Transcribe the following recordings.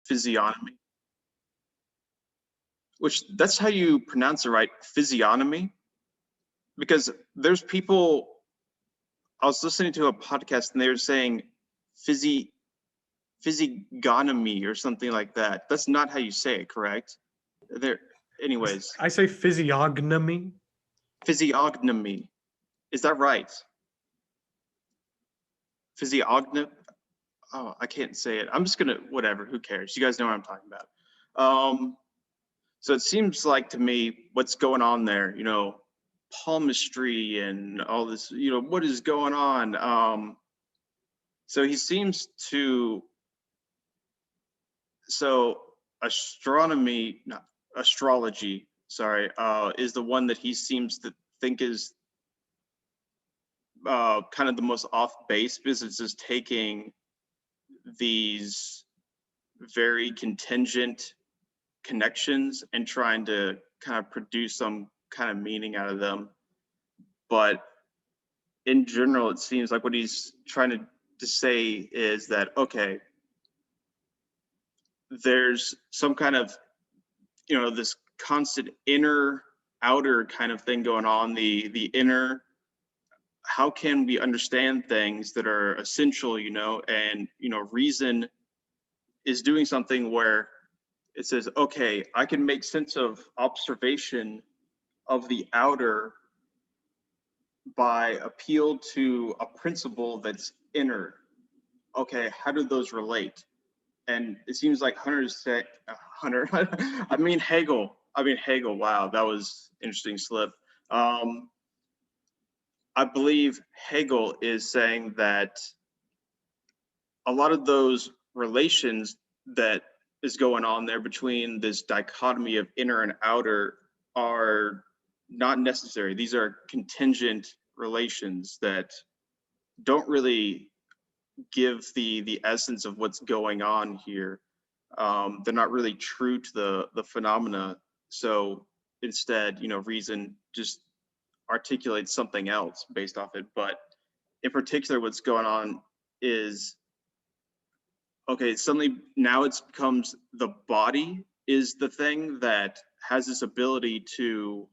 physiognomy, which that's how you pronounce it, right? Physiognomy, because there's people. I was listening to a podcast and they were saying physiognomy or something like that. That's not how you say it, correct? There, anyways, I say physiognomy. physiognomy. Is that right? Physiognomy. Oh, I can't say it. I'm just gonna whatever. Who cares? You guys know what I'm talking about. So it seems like to me what's going on there. Palmistry and all this. What is going on? So he seems to. So astrology. Sorry, is the one that he seems to think is kind of the most off base because it's just taking these very contingent connections and trying to kind of produce some kind of meaning out of them. But in general, it seems like what he's trying to say is that, okay, there's some kind of, this constant inner outer kind of thing going on, the inner, how can we understand things that are essential, and, reason is doing something where it says, okay, I can make sense of observation of the outer by appeal to a principle that's inner. Okay, how do those relate? And it seems like Hunter, I mean Hegel. Wow, that was interesting slip. I believe Hegel is saying that a lot of those relations that is going on there between this dichotomy of inner and outer are not necessary. These are contingent relations that don't really give the essence of what's going on here. They're not really true to the phenomena. So instead, reason just articulates something else based off it. But in particular, what's going on is, okay, suddenly now it becomes the body is the thing that has this ability to,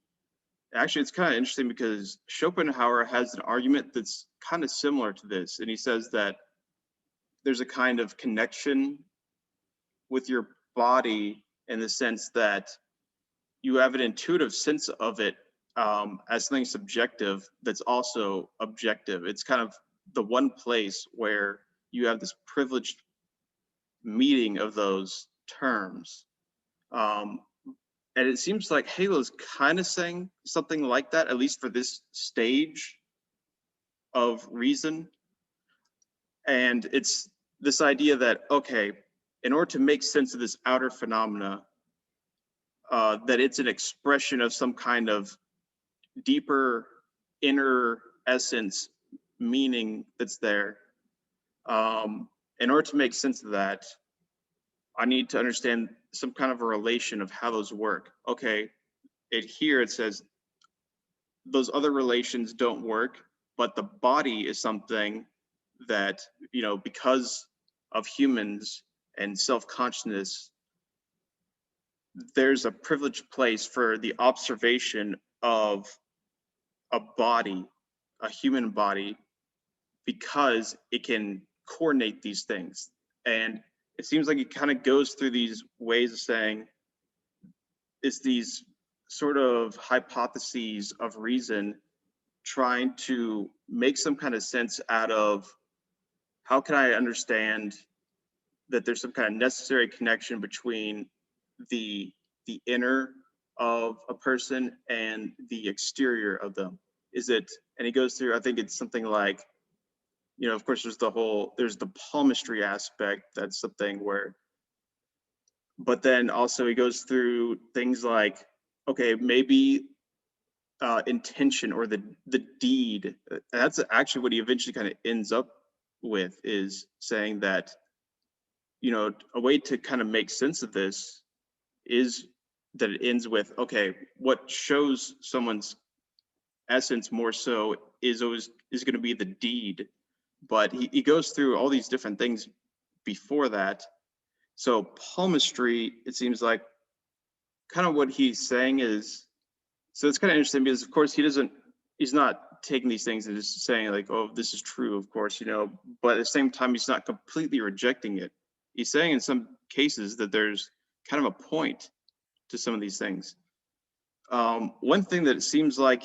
actually it's kind of interesting because Schopenhauer has an argument that's kind of similar to this. And he says that there's a kind of connection with your body in the sense that you have an intuitive sense of it as something subjective that's also objective. It's kind of the one place where you have this privileged meeting of those terms. And it seems like Halo's kind of saying something like that, at least for this stage of reason. And it's this idea that, okay, in order to make sense of this outer phenomena, that it's an expression of some kind of deeper inner essence meaning that's there. In order to make sense of that, I need to understand some kind of a relation of how those work. Okay, here it says those other relations don't work, but the body is something that, because of humans and self-consciousness, there's a privileged place for the observation of a body, a human body, because it can coordinate these things. And it seems like it kind of goes through these ways of saying it's these sort of hypotheses of reason trying to make some kind of sense out of how can I understand that there's some kind of necessary connection between the inner of a person and the exterior of them. Is it, and he goes through, I think it's something like, of course there's the palmistry aspect. That's something where, but then also he goes through things like, okay, maybe intention or the deed. That's actually what he eventually kind of ends up with, is saying that, a way to kind of make sense of this is that it ends with, okay, what shows someone's essence more so is going to be the deed. But he goes through all these different things before that. So palmistry, it seems like kind of what he's saying is, so it's kind of interesting because of course he's not taking these things and just saying like, oh, this is true, of course, but at the same time, he's not completely rejecting it. He's saying in some cases that there's kind of a point to some of these things. One thing that it seems like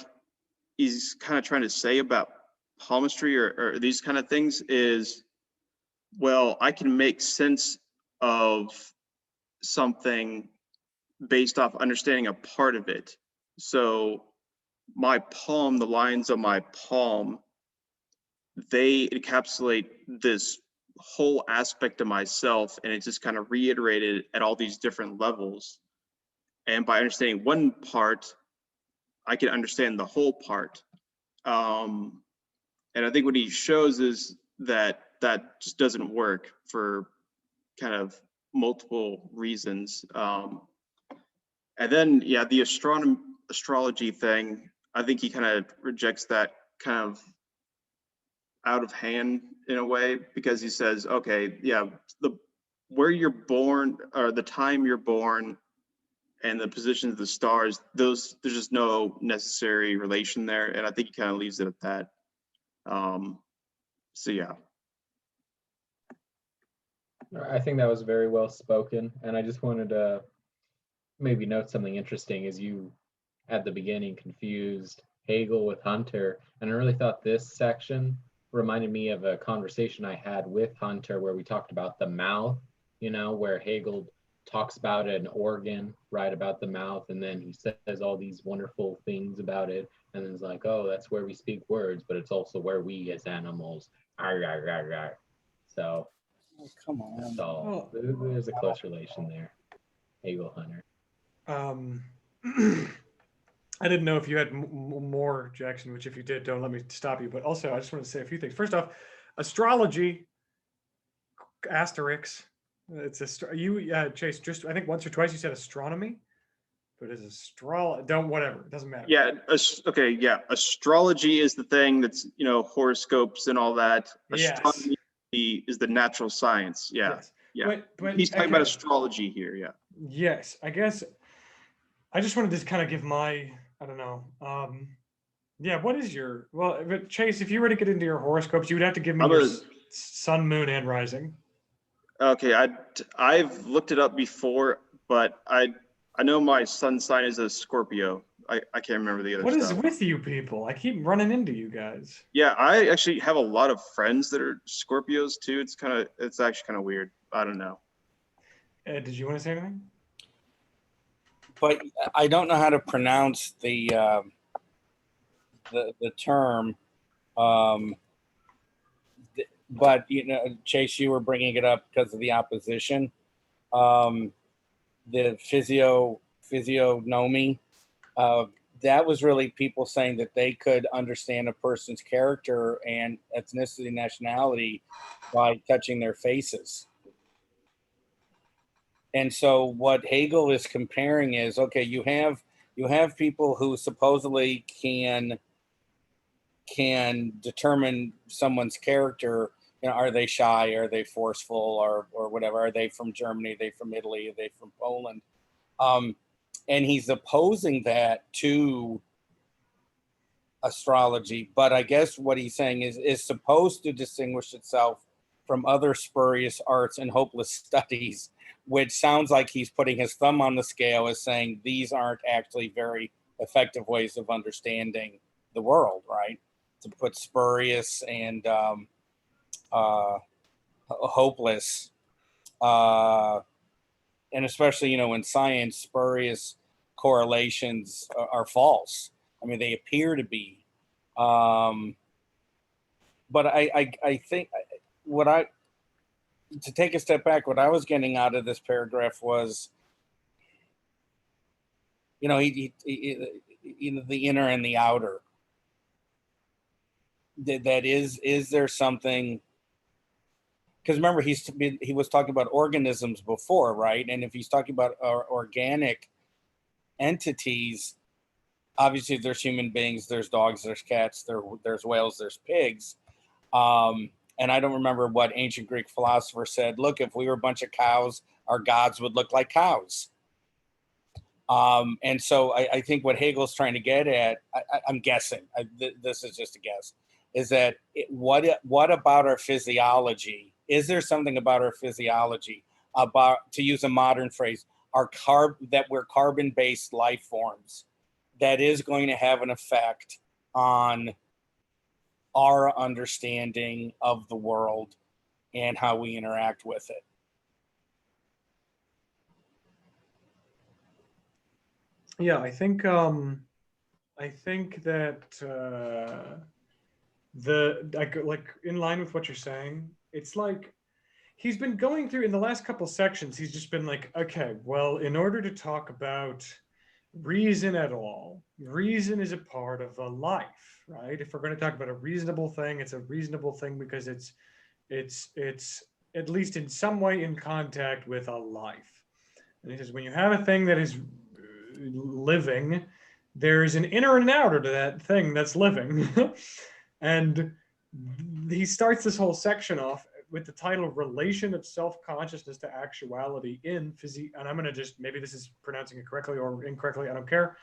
he's kind of trying to say about palmistry or these kind of things is, well, I can make sense of something based off understanding a part of it. So my palm, the lines on my palm, they encapsulate this whole aspect of myself, and it's just kind of reiterated at all these different levels. And by understanding one part, I can understand the whole part. And I think what he shows is that that just doesn't work for kind of multiple reasons. And then, yeah, the astrology thing, I think he kind of rejects that kind of out of hand in a way, because he says, okay, yeah, where you're born or the time you're born and the positions of the stars, there's just no necessary relation there. And I think he kind of leaves it at that. So yeah. I think that was very well spoken, and I just wanted to maybe note something interesting as you at the beginning confused Hegel with Hunter, and I really thought this section reminded me of a conversation I had with Hunter where we talked about the mouth, where Hegel talks about an organ, right, about the mouth, and then he says all these wonderful things about it, and then it's like, oh, that's where we speak words, but it's also where we as animals are. So Oh, come on. so there's a close relation there. Hegel Hunter. I didn't know if you had more, Jackson, which if you did, don't let me stop you. But also, I just want to say a few things. First off, astrology, asterisk. Chase, just I think once or twice you said astronomy, but it's whatever, it doesn't matter. Yeah. Okay. Yeah. Astrology is the thing that's, horoscopes and all that. Yes. Astronomy is the natural science. Yeah. Yes. Yeah. But He's talking about astrology here. Yeah. Yes. I guess I just wanted to kind of give my, I don't know. Yeah. What is but Chase, if you were to get into your horoscopes, you would have to give me your sun, moon, and rising. Okay. I've looked it up before, but I know my sun sign is a Scorpio. I can't remember the other stuff. What is with you people? I keep running into you guys. Yeah, I actually have a lot of friends that are Scorpios too. It's actually kind of weird. I don't know. Ed, did you want to say anything? But I don't know how to pronounce the term. But Chase, you were bringing it up because of the opposition. The physiognomy. That was really people saying that they could understand a person's character and ethnicity, nationality by touching their faces. And so what Hegel is comparing is, okay, you have people who supposedly can determine someone's character. Are they shy? Are they forceful? Or whatever? Are they from Germany? Are they from Italy? Are they from Poland? And he's opposing that to astrology. But I guess what he's saying is supposed to distinguish itself from other spurious arts and hopeless studies, which sounds like he's putting his thumb on the scale as saying these aren't actually very effective ways of understanding the world, right? To put spurious and hopeless, and especially, in science, spurious correlations are false. I mean, they appear to be. But I think to take a step back, what I was getting out of this paragraph was, the inner and the outer. That is there something? Because remember, he was talking about organisms before, right? And if he's talking about organic entities, obviously there's human beings, there's dogs, there's cats, there's whales, there's pigs. And I don't remember what ancient Greek philosopher said. Look, if we were a bunch of cows, our gods would look like cows. And so I think what Hegel's trying to get at, I'm guessing, this is just a guess, is that what about our physiology? Is there something about our physiology, about, to use a modern phrase, that we're carbon-based life forms, that is going to have an effect on our understanding of the world and how we interact with it? Yeah, I think that like in line with what you're saying, it's like he's been going through in the last couple sections, he's just been like, okay, well, in order to talk about reason at all, reason is a part of a life, right? If we're going to talk about a reasonable thing, it's a reasonable thing because it's at least in some way in contact with a life. And he says, when you have a thing that is living, there's an inner and an outer to that thing that's living. And he starts this whole section off with the title Relation of Self-Consciousness to Actuality in Physique. And I'm going to just, maybe this is pronouncing it correctly or incorrectly, I don't care.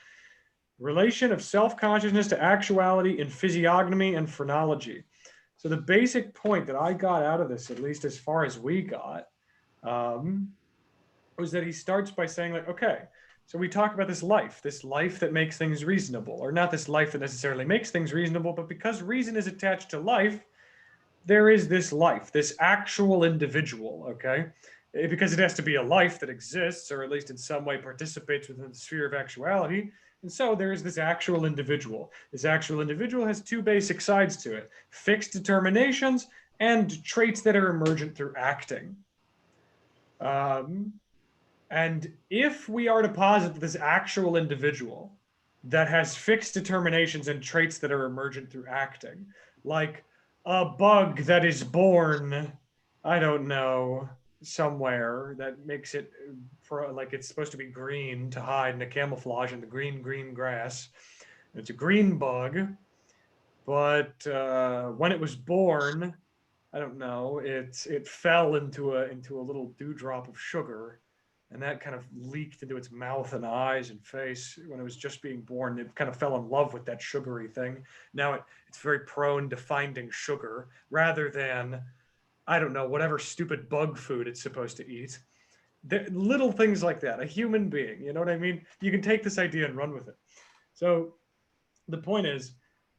Relation of Self-Consciousness to Actuality in Physiognomy and Phrenology. So the basic point that I got out of this, at least as far as we got, was that he starts by saying like, okay, so we talk about this life that makes things reasonable, or not this life that necessarily makes things reasonable, but because reason is attached to life, there is this life, this actual individual, okay? Because it has to be a life that exists, or at least in some way participates within the sphere of actuality. And so there is this actual individual. This actual individual has two basic sides to it: fixed determinations and traits that are emergent through acting. And if we are to posit this actual individual that has fixed determinations and traits that are emergent through acting, like a bug that is born, I don't know, somewhere that makes it for like it's supposed to be green to hide in a camouflage in the green grass. It's a green bug, but when it was born, I don't know, it fell into a little dewdrop of sugar, and that kind of leaked into its mouth and eyes and face when it was just being born. It kind of fell in love with that sugary thing. Now it's very prone to finding sugar rather than, I don't know, whatever stupid bug food it's supposed to eat. Little things like that. A human being, you know what I mean? You can take this idea and run with it. So the point is,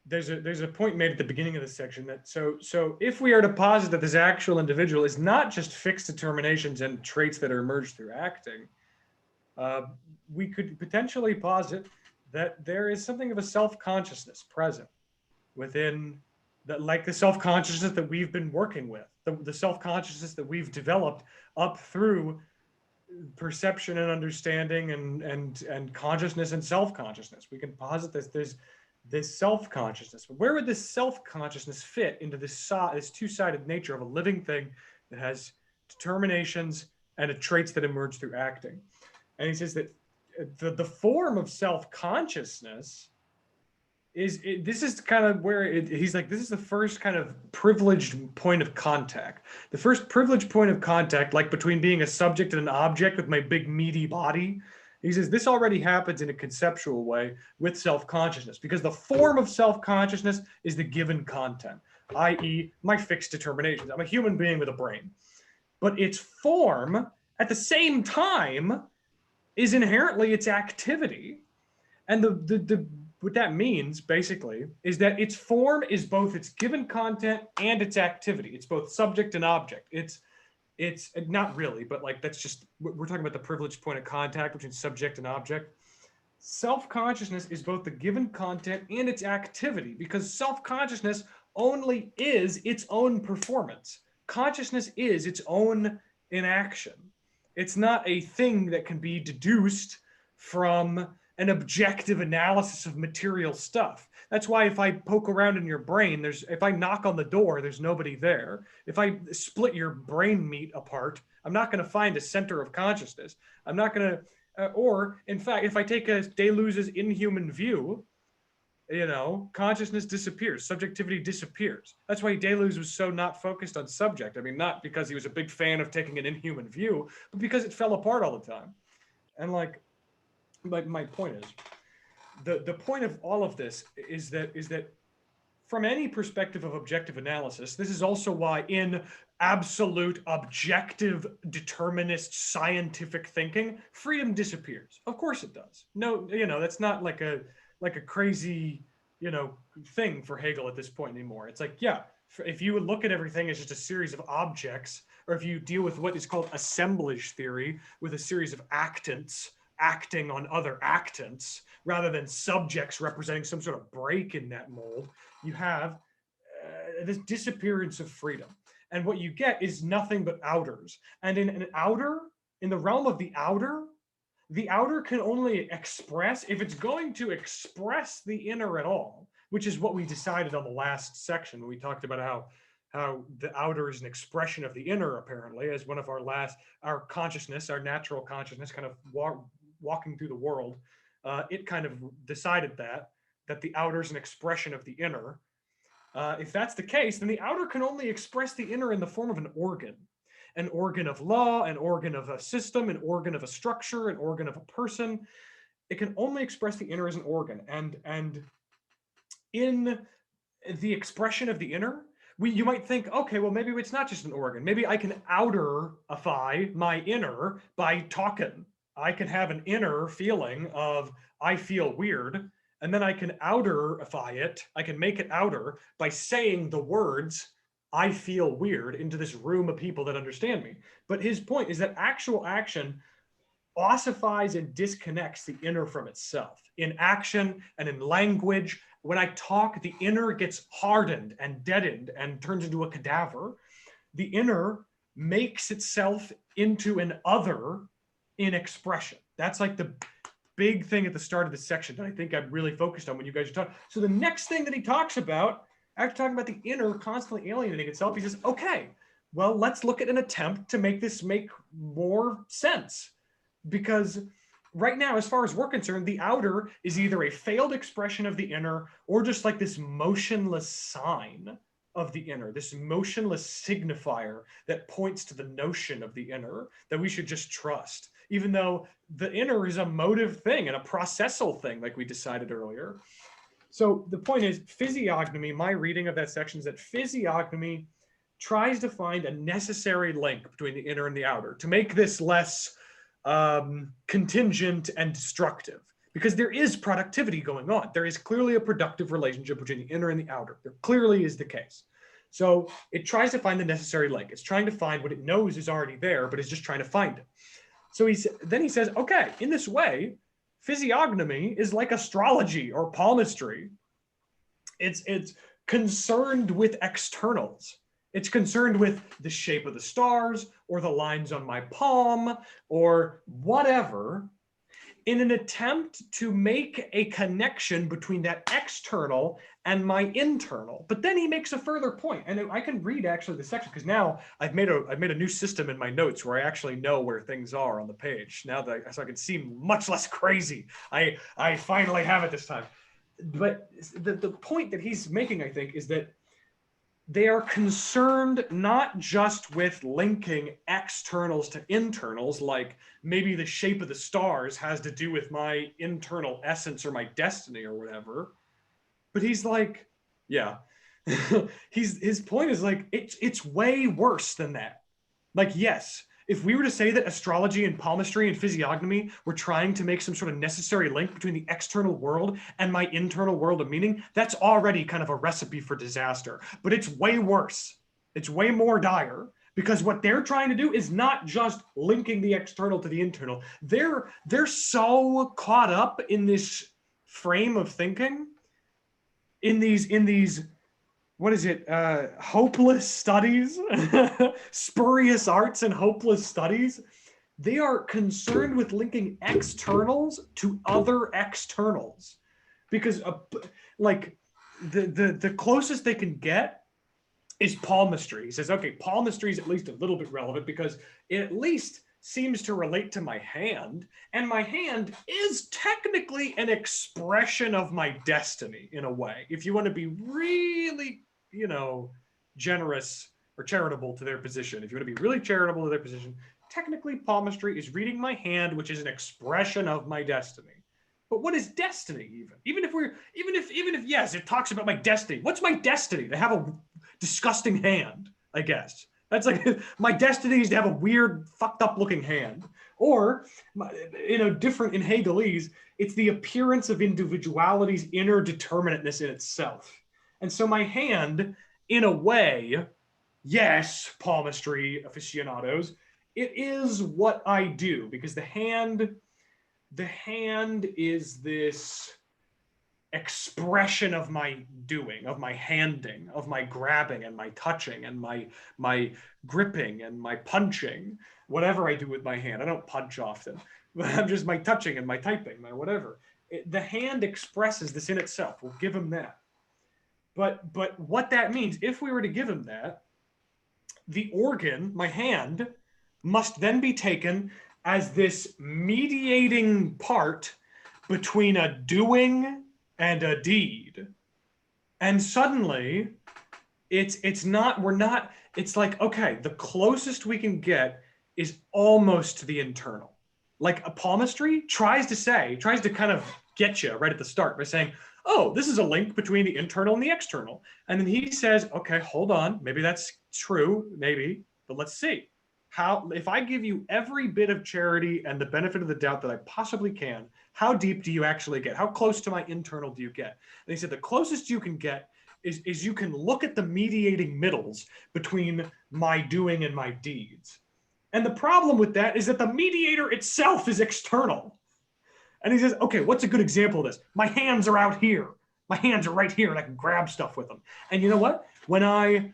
there's a point made at the beginning of this section that so if we are to posit that this actual individual is not just fixed determinations and traits that are emerged through acting, we could potentially posit that there is something of a self-consciousness present within that, like the self-consciousness that we've been working with, the self-consciousness that we've developed up through perception and understanding and consciousness and self-consciousness. We can posit that there's this self-consciousness. But where would this self-consciousness fit into this two-sided nature of a living thing that has determinations and traits that emerge through acting? And he says that the form of self-consciousness this is kind of where he's like, this is the first kind of privileged point of contact. The first privileged point of contact, like between being a subject and an object with my big meaty body. He says this already happens in a conceptual way with self-consciousness, because the form of self-consciousness is the given content, i.e. my fixed determinations. I'm a human being with a brain. But its form, at the same time, is inherently its activity. And what that means, basically, is that its form is both its given content and its activity. It's both subject and object. It's not really, but like that's just, we're talking about the privileged point of contact between subject and object. Self-consciousness is both the given content and its activity, because self-consciousness only is its own performance. Consciousness is its own inaction. It's not a thing that can be deduced from an objective analysis of material stuff. That's why if I poke around in your brain, if I knock on the door, there's nobody there. If I split your brain meat apart, I'm not going to find a center of consciousness. I'm not going to, or in fact, if I take a Deleuze's inhuman view, you know, consciousness disappears, subjectivity disappears. That's why Deleuze was so not focused on subject. I mean, not because he was a big fan of taking an inhuman view, but because it fell apart all the time. And like my point is, the point of all of this is that from any perspective of objective analysis, this is also why in absolute objective determinist scientific thinking, freedom disappears. Of course it does. No, you know, that's not like a crazy, you know, thing for Hegel at this point anymore. It's like, yeah, if you would look at everything as just a series of objects, or if you deal with what is called assemblage theory with a series of actants acting on other actants rather than subjects representing some sort of break in that mold, you have this disappearance of freedom. And what you get is nothing but outers. And in an outer, in the realm of the outer can only express, if it's going to express the inner at all, which is what we decided on the last section when we talked about how the outer is an expression of the inner, apparently, as one of our consciousness, our natural consciousness kind of walking through the world. It kind of decided that the outer is an expression of the inner. If that's the case, then the outer can only express the inner in the form of an organ of law, an organ of a system, an organ of a structure, an organ of a person. It can only express the inner as an organ. And in the expression of the inner, you might think, okay, well, maybe it's not just an organ. Maybe I can outerify my inner by talking. I can have an inner feeling of, I feel weird, and then I can outerify it. I can make it outer by saying the words, I feel weird, into this room of people that understand me. But his point is that actual action ossifies and disconnects the inner from itself. In action and in language, when I talk, the inner gets hardened and deadened and turns into a cadaver. The inner makes itself into an other in expression. That's like the big thing at the start of this section that I think I'm really focused on when you guys are talking. So the next thing that he talks about, after talking about the inner constantly alienating itself, he says, okay, well, let's look at an attempt to make this make more sense. Because right now, as far as we're concerned, the outer is either a failed expression of the inner or just like this motionless sign of the inner, this motionless signifier that points to the notion of the inner that we should just trust, even though the inner is a motive thing and a processal thing, like we decided earlier. So the point is, physiognomy, my reading of that section is that physiognomy tries to find a necessary link between the inner and the outer to make this less contingent and destructive, because there is productivity going on. There is clearly a productive relationship between the inner and the outer. There clearly is the case. So it tries to find the necessary link. It's trying to find what it knows is already there, but it's just trying to find it. So then he says, okay, in this way, physiognomy is like astrology or palmistry. It's concerned with externals. It's concerned with the shape of the stars or the lines on my palm or whatever, in an attempt to make a connection between that external and my internal. But then he makes a further point, and I can read actually the section, because now I've made a new system in my notes where I actually know where things are on the page. Now that so I can seem much less crazy. I finally have it this time. But the point that he's making, I think, is that they are concerned not just with linking externals to internals, like maybe the shape of the stars has to do with my internal essence or my destiny or whatever. But he's like, yeah, his point is like, it's way worse than that. Like, yes, if we were to say that astrology and palmistry and physiognomy were trying to make some sort of necessary link between the external world and my internal world of meaning, that's already kind of a recipe for disaster. But it's way worse. It's way more dire, because what they're trying to do is not just linking the external to the internal. They're so caught up in this frame of thinking, in these what is it? Hopeless studies, spurious arts and hopeless studies. They are concerned with linking externals to other externals, because like the closest they can get is palmistry. He says, okay, palmistry is at least a little bit relevant because it at least seems to relate to my hand, and my hand is technically an expression of my destiny in a way. If you want to be really, generous or charitable to their position, if you want to be really charitable to their position, technically palmistry is reading my hand, which is an expression of my destiny. But what is destiny even? Even if yes, it talks about my destiny. What's my destiny? To have a disgusting hand, I guess. That's like my destiny is to have a weird, fucked up looking hand. Or, different in Hegelese, it's the appearance of individuality's inner determinateness in itself. And so my hand, in a way, yes, palmistry aficionados, it is what I do, because the hand is this expression of my doing, of my handing, of my grabbing and my touching and my gripping and my punching, whatever I do with my hand. I don't punch often, but I'm just my touching and my typing, my whatever. The hand expresses this in itself. We'll give him that. But what that means, if we were to give him that, the organ, my hand, must then be taken as this mediating part between a doing and a deed. And suddenly it's like, okay, the closest we can get is almost to the internal. Like a palmistry tries to kind of get you right at the start by saying, oh, this is a link between the internal and the external. And then he says, okay, hold on, maybe that's true, maybe, but let's see. If I give you every bit of charity and the benefit of the doubt that I possibly can, how deep do you actually get? How close to my internal do you get? And he said the closest you can get is you can look at the mediating middles between my doing and my deeds. And the problem with that is that the mediator itself is external. And he says, okay, what's a good example of this? My hands are out here. My hands are right here, and I can grab stuff with them. And you know what? When I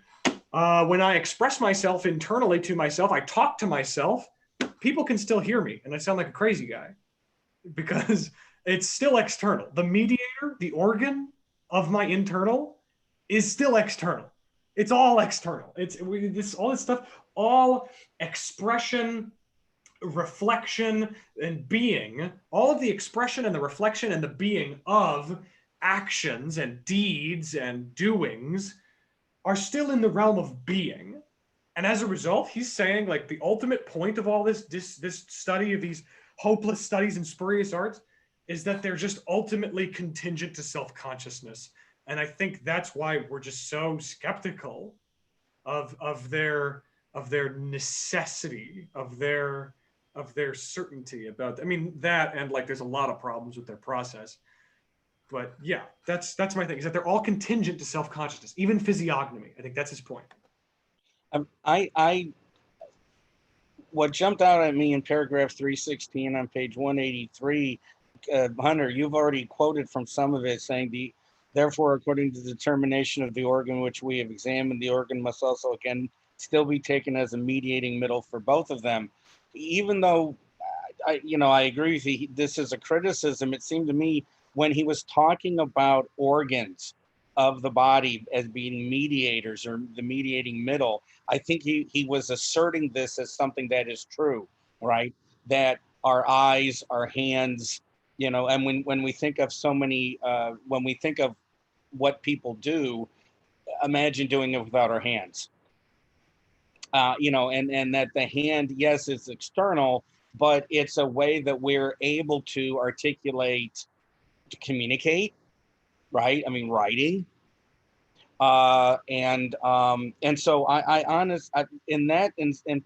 express myself internally to myself, I talk to myself, people can still hear me, and I sound like a crazy guy because it's still external. The mediator, the organ of my internal is still external. It's all external. All this stuff, all expression, reflection, and being, all of the expression and the reflection and the being of actions and deeds and doings are still in the realm of being. And as a result, he's saying like the ultimate point of all this study of these hopeless studies in spurious arts is that they're just ultimately contingent to self-consciousness. And I think that's why we're just so skeptical of their necessity, of their certainty about, that, and like there's a lot of problems with their process. But yeah, that's my thing, is that they're all contingent to self-consciousness, even physiognomy. I think that's his point. What jumped out at me in paragraph 316 on page 183, Hunter, you've already quoted from some of it, saying therefore, according to the determination of the organ which we have examined, the organ must also again still be taken as a mediating middle for both of them. Even though I agree with you, this is a criticism. It seemed to me when he was talking about organs of the body as being mediators or the mediating middle, I think he was asserting this as something that is true, right? That our eyes, our hands, and when we think of so many, when we think of what people do, imagine doing it without our hands. And that the hand, yes, is external, but it's a way that we're able to articulate, to communicate, right? Writing. And so in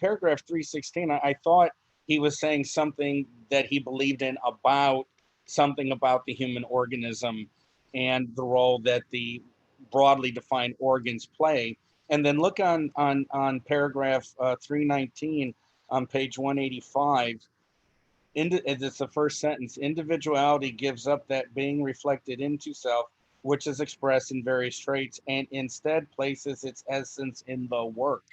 paragraph 316, I thought he was saying something that he believed in about the human organism and the role that the broadly defined organs play. And then look on paragraph 319 on page 185. It's the first sentence. Individuality gives up that being reflected into self, which is expressed in various traits, and instead places its essence in the work.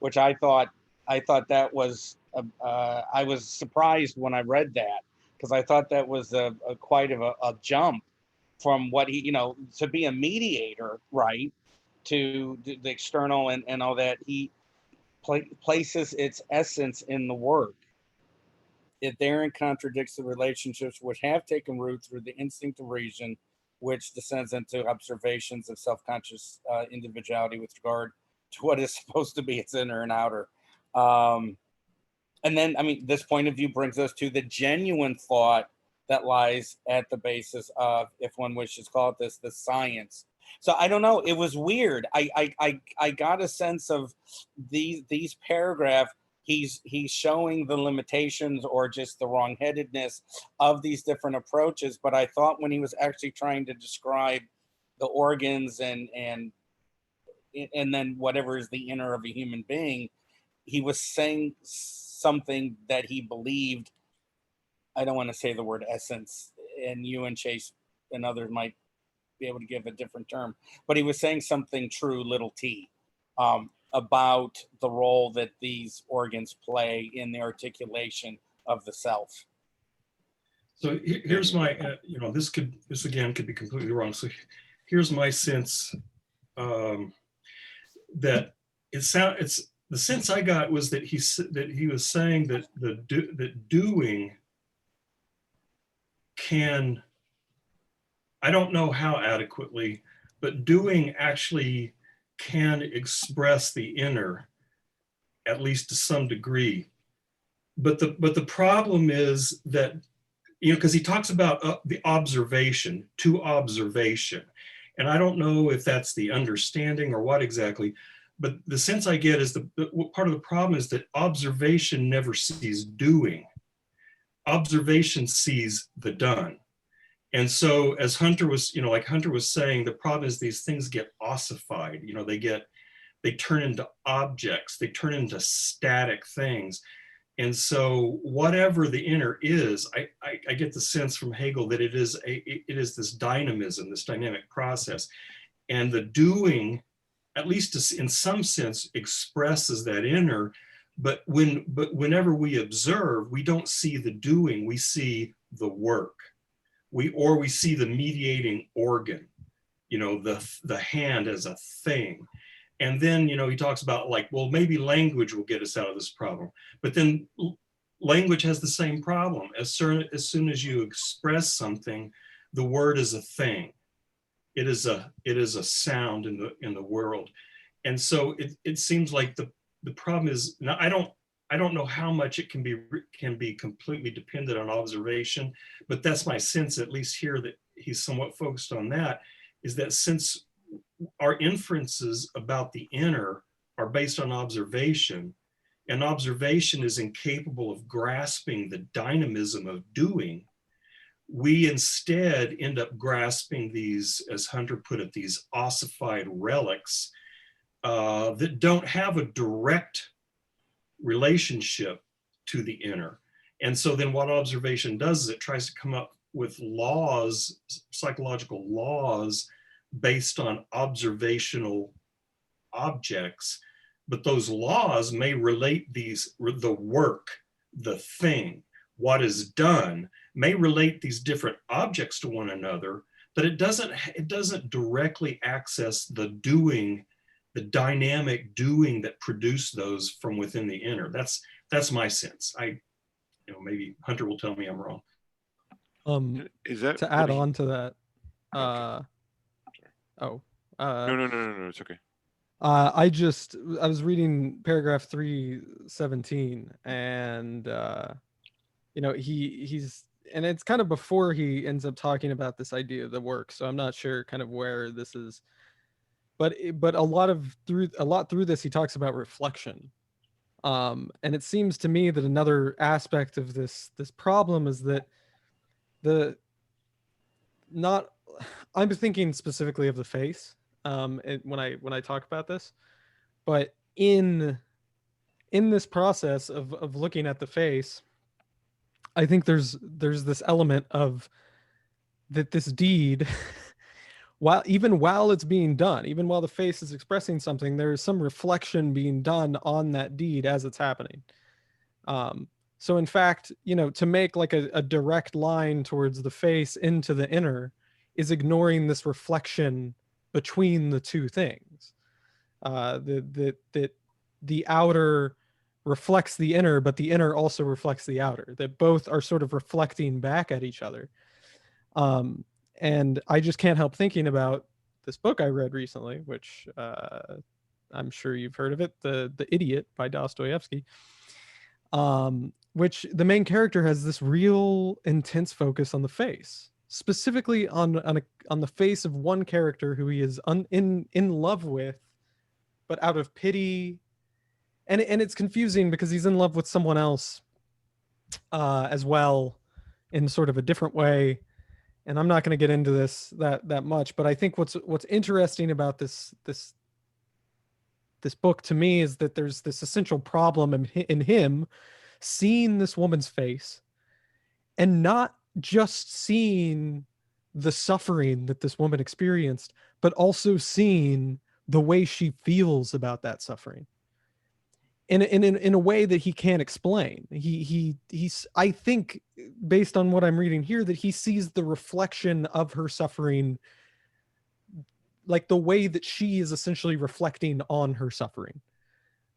Which I thought that was I was surprised when I read that, because I thought that was quite of a jump from what he, to be a mediator, right, to the external and all that. He places its essence in the work. It therein contradicts the relationships which have taken root through the instinct of reason, which descends into observations of self-conscious individuality with regard to what is supposed to be its inner and outer. And then, I mean, this point of view brings us to the genuine thought that lies at the basis of, if one wishes to call it this, the science. So I don't know. It was weird. I got a sense of these paragraphs. He's showing the limitations or just the wrongheadedness of these different approaches. But I thought when he was actually trying to describe the organs and then whatever is the inner of a human being, he was saying something that he believed. I don't want to say the word essence, and you and Chase and others might be able to give a different term, but he was saying something true, little t, about the role that these organs play in the articulation of the self. So here's my, this again could be completely wrong. So here's my sense that it's the sense I got was that he was saying that that doing can, I don't know how adequately, but doing actually can express the inner, at least to some degree. But the problem is that, because he talks about the observation, to observation. And I don't know if that's the understanding or what exactly, but the sense I get is part of the problem is that observation never sees doing. Observation sees the done. And so as Hunter was, like Hunter was saying, the problem is these things get ossified, they turn into objects, they turn into static things. And so whatever the inner is, I get the sense from Hegel that it is this dynamism, this dynamic process. And the doing, at least in some sense, expresses that inner, but whenever we observe, we don't see the doing, we see the work. We see the mediating organ, the hand as a thing. And then, he talks about well, maybe language will get us out of this problem. But then language has the same problem. As soon as you express something, the word is a thing. It is a sound in the world. And so it seems like the problem is, now I don't know how much it can be completely dependent on observation, but that's my sense, at least here, that he's somewhat focused on that, is that since our inferences about the inner are based on observation, and observation is incapable of grasping the dynamism of doing, we instead end up grasping these, as Hunter put it, these ossified relics that don't have a direct relationship to the inner. And so then what observation does is it tries to come up with laws, psychological laws, based on observational objects, but those laws may relate the work, the thing, what is done, may relate these different objects to one another, but it doesn't directly access the doing, the dynamic doing that produced those from within the inner. That's my sense. Maybe Hunter will tell me I'm wrong. Is that to add on to that? Okay. No, It's okay. I was reading paragraph 317, and he's, and it's kind of before he ends up talking about this idea of the work. So I'm not sure kind of where this is, but a lot through this, he talks about reflection. And it seems to me that another aspect of this problem is that I'm thinking specifically of the face when I talk about this, but in this process of looking at the face, I think there's this element of that this deed, while it's being done, even while the face is expressing something, there is some reflection being done on that deed as it's happening. So in fact, to make like a direct line towards the face into the inner is ignoring this reflection between the two things. That the outer reflects the inner, but the inner also reflects the outer, that both are sort of reflecting back at each other. And I just can't help thinking about this book I read recently, which I'm sure you've heard of it, The Idiot by Dostoevsky, which the main character has this real intense focus on the face, specifically on the face of one character who he is in love with, but out of pity. And it's confusing because he's in love with someone else as well, in sort of a different way. And I'm not going to get into this that much, but I think what's interesting about this book to me is that there's this essential problem in him seeing this woman's face and not just seeing the suffering that this woman experienced, but also seeing the way she feels about that suffering in a way that he can't explain. He's I think, based on what I'm reading here, that he sees the reflection of her suffering, like the way that she is essentially reflecting on her suffering,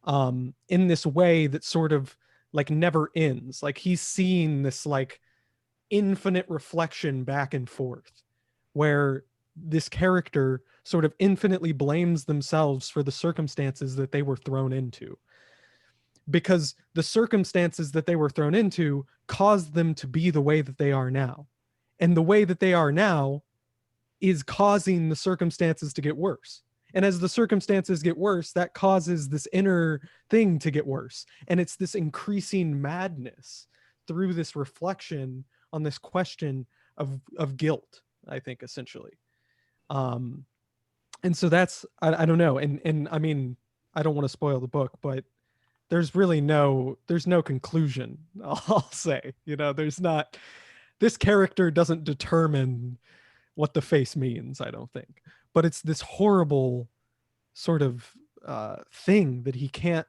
in this way that sort of like never ends. Like he's seeing this like infinite reflection back and forth, where this character sort of infinitely blames themselves for the circumstances that they were thrown into, because the circumstances that they were thrown into caused them to be the way that they are now. And the way that they are now is causing the circumstances to get worse. And as the circumstances get worse, that causes this inner thing to get worse. And it's this increasing madness through this reflection on this question of guilt, I think, essentially. And so that's, I don't know. And I mean, I don't want to spoil the book, but there's no conclusion, I'll say. This character doesn't determine what the face means, I don't think. But it's this horrible sort of thing that he can't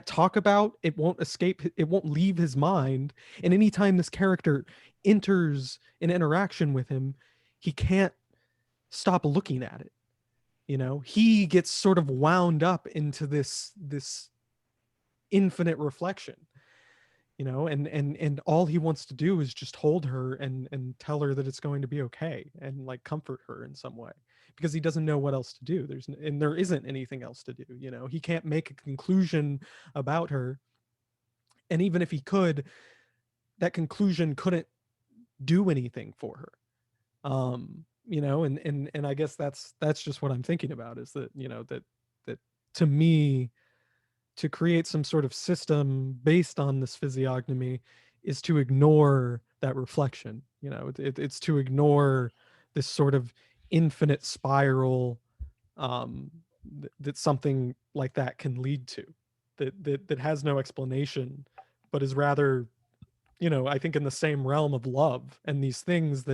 talk about. It won't escape, it won't leave his mind. And anytime this character enters an interaction with him, he can't stop looking at it. He gets sort of wound up into this infinite reflection, and all he wants to do is just hold her and tell her that it's going to be okay, and like comfort her in some way, because he doesn't know what else to do. There isn't anything else to do. He can't make a conclusion about her, and even if he could, that conclusion couldn't do anything for her. And I guess that's just what I'm thinking about, is that that to me, to create some sort of system based on this physiognomy is to ignore that reflection. It's to ignore this sort of infinite spiral that something like that can lead to, that has no explanation, but is rather, I think, in the same realm of love and these things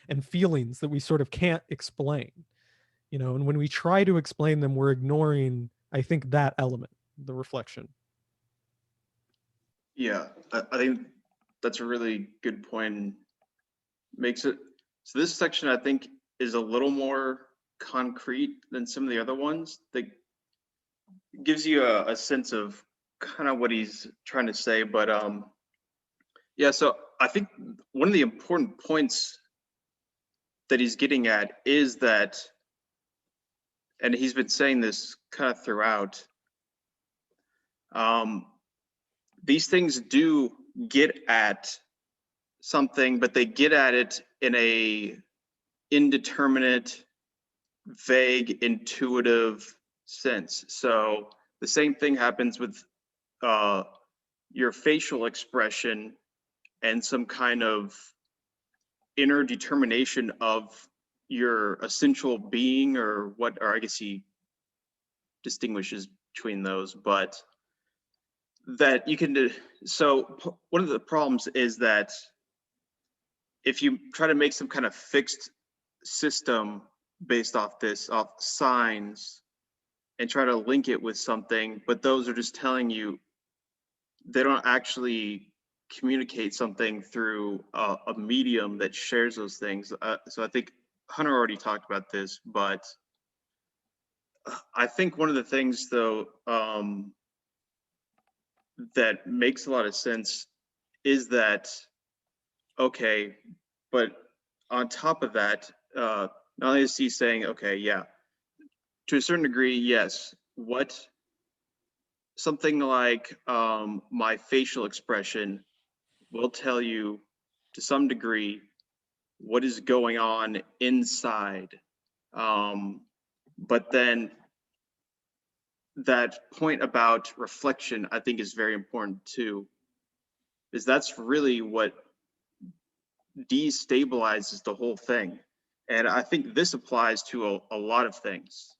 and feelings that we sort of can't explain. And when we try to explain them, we're ignoring, I think, that element, the reflection. Yeah, I think that's a really good point. Makes it so this section, I think, is a little more concrete than some of the other ones. That gives you a sense of kind of what he's trying to say. But yeah, so I think one of the important points that he's getting at is that, and he's been saying this kind of throughout, these things do get at something, but they get at it in a indeterminate, vague, intuitive sense. So the same thing happens with your facial expression and some kind of inner determination of your essential being, or I guess he distinguishes between those, but that you can do. So one of the problems is that if you try to make some kind of fixed system based off signs and try to link it with something, but those are just telling you, they don't actually communicate something through a medium that shares those things. So I think Hunter already talked about this, but I think one of the things, though, that makes a lot of sense is that, okay, but on top of that, not only is he saying, okay, yeah, to a certain degree, yes, what something like my facial expression will tell you to some degree what is going on inside. But then that point about reflection, I think, is very important too, is that's really what destabilizes the whole thing. And I think this applies to a lot of things.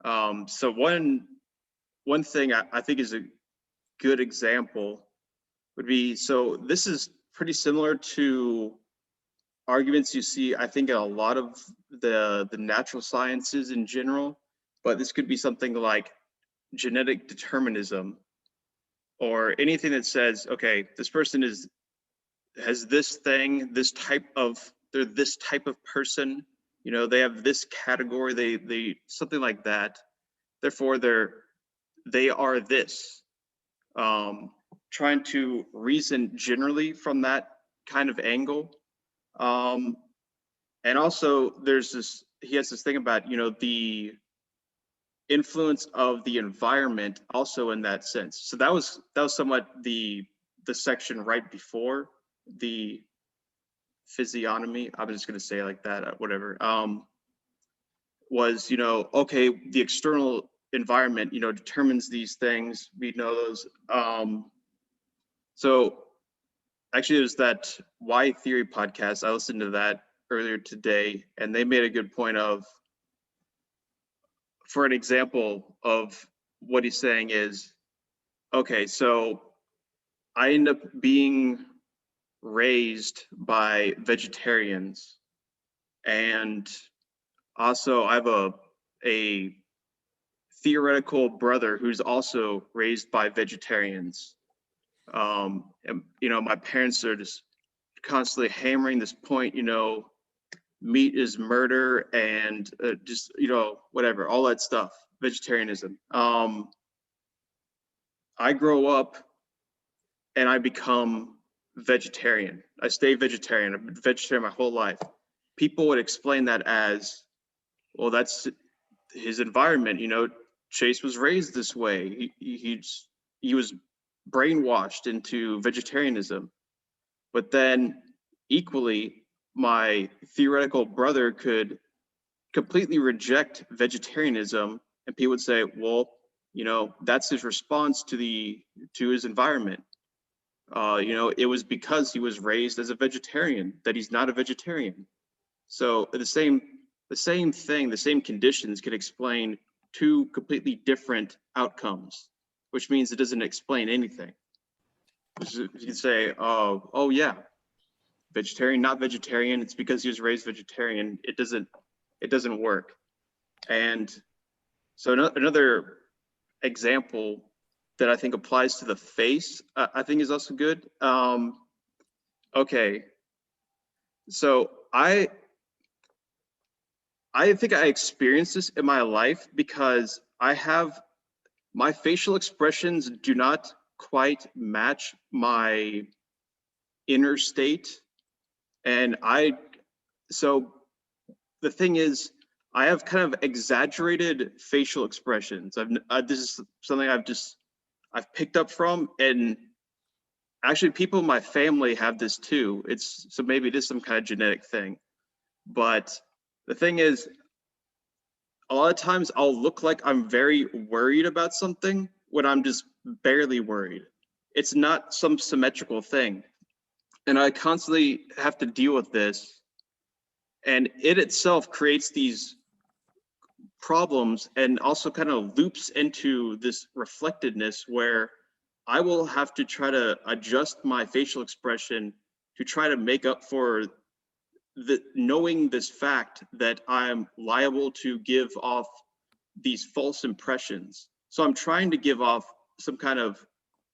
So one thing I think is a good example would be, so this is pretty similar to arguments you see, I think, in a lot of the natural sciences in general, but this could be something like genetic determinism, or anything that says, okay, this person has this thing, they're this type of person, you know, they have this category, they something like that. Therefore, they are this. Trying to reason generally from that kind of angle. And also he has this thing about, you know, the influence of the environment also in that sense. So that was somewhat the section right before the physiognomy. I'm just going to say it like that, whatever. Was, you know, okay, the external environment, you know, determines these things. We know those. So actually, there's that Why Theory podcast. I listened to that earlier today, and they made a good point of, for an example of what he's saying is, okay, so I end up being raised by vegetarians, and also I have a theoretical brother who's also raised by vegetarians. And, you know, my parents are just constantly hammering this point, you know, meat is murder, and just, you know, whatever, all that stuff, vegetarianism. I grow up and I become vegetarian. I stay vegetarian. I've been vegetarian my whole life. People would explain that as, well, that's his environment. You know, Chase was raised this way. He was brainwashed into vegetarianism. But then equally, my theoretical brother could completely reject vegetarianism, and people would say, well, you know, that's his response to his environment. You know, it was because he was raised as a vegetarian that he's not a vegetarian. So the same thing, the same conditions could explain two completely different outcomes, which means it doesn't explain anything. You can say, oh yeah, vegetarian, not vegetarian, it's because he was raised vegetarian. It doesn't work. And so another example that I think applies to the face, I think is also good. Okay, so I think I experienced this in my life because my facial expressions do not quite match my inner state. And so the thing is, I have kind of exaggerated facial expressions. This is something I've picked up from, and actually people in my family have this too. So maybe it is some kind of genetic thing. But the thing is, a lot of times I'll look like I'm very worried about something when I'm just barely worried. It's not some symmetrical thing. And I constantly have to deal with this. And it itself creates these problems and also kind of loops into this reflectedness where I will have to try to adjust my facial expression to try to make up for knowing this fact that I'm liable to give off these false impressions. So I'm trying to give off some kind of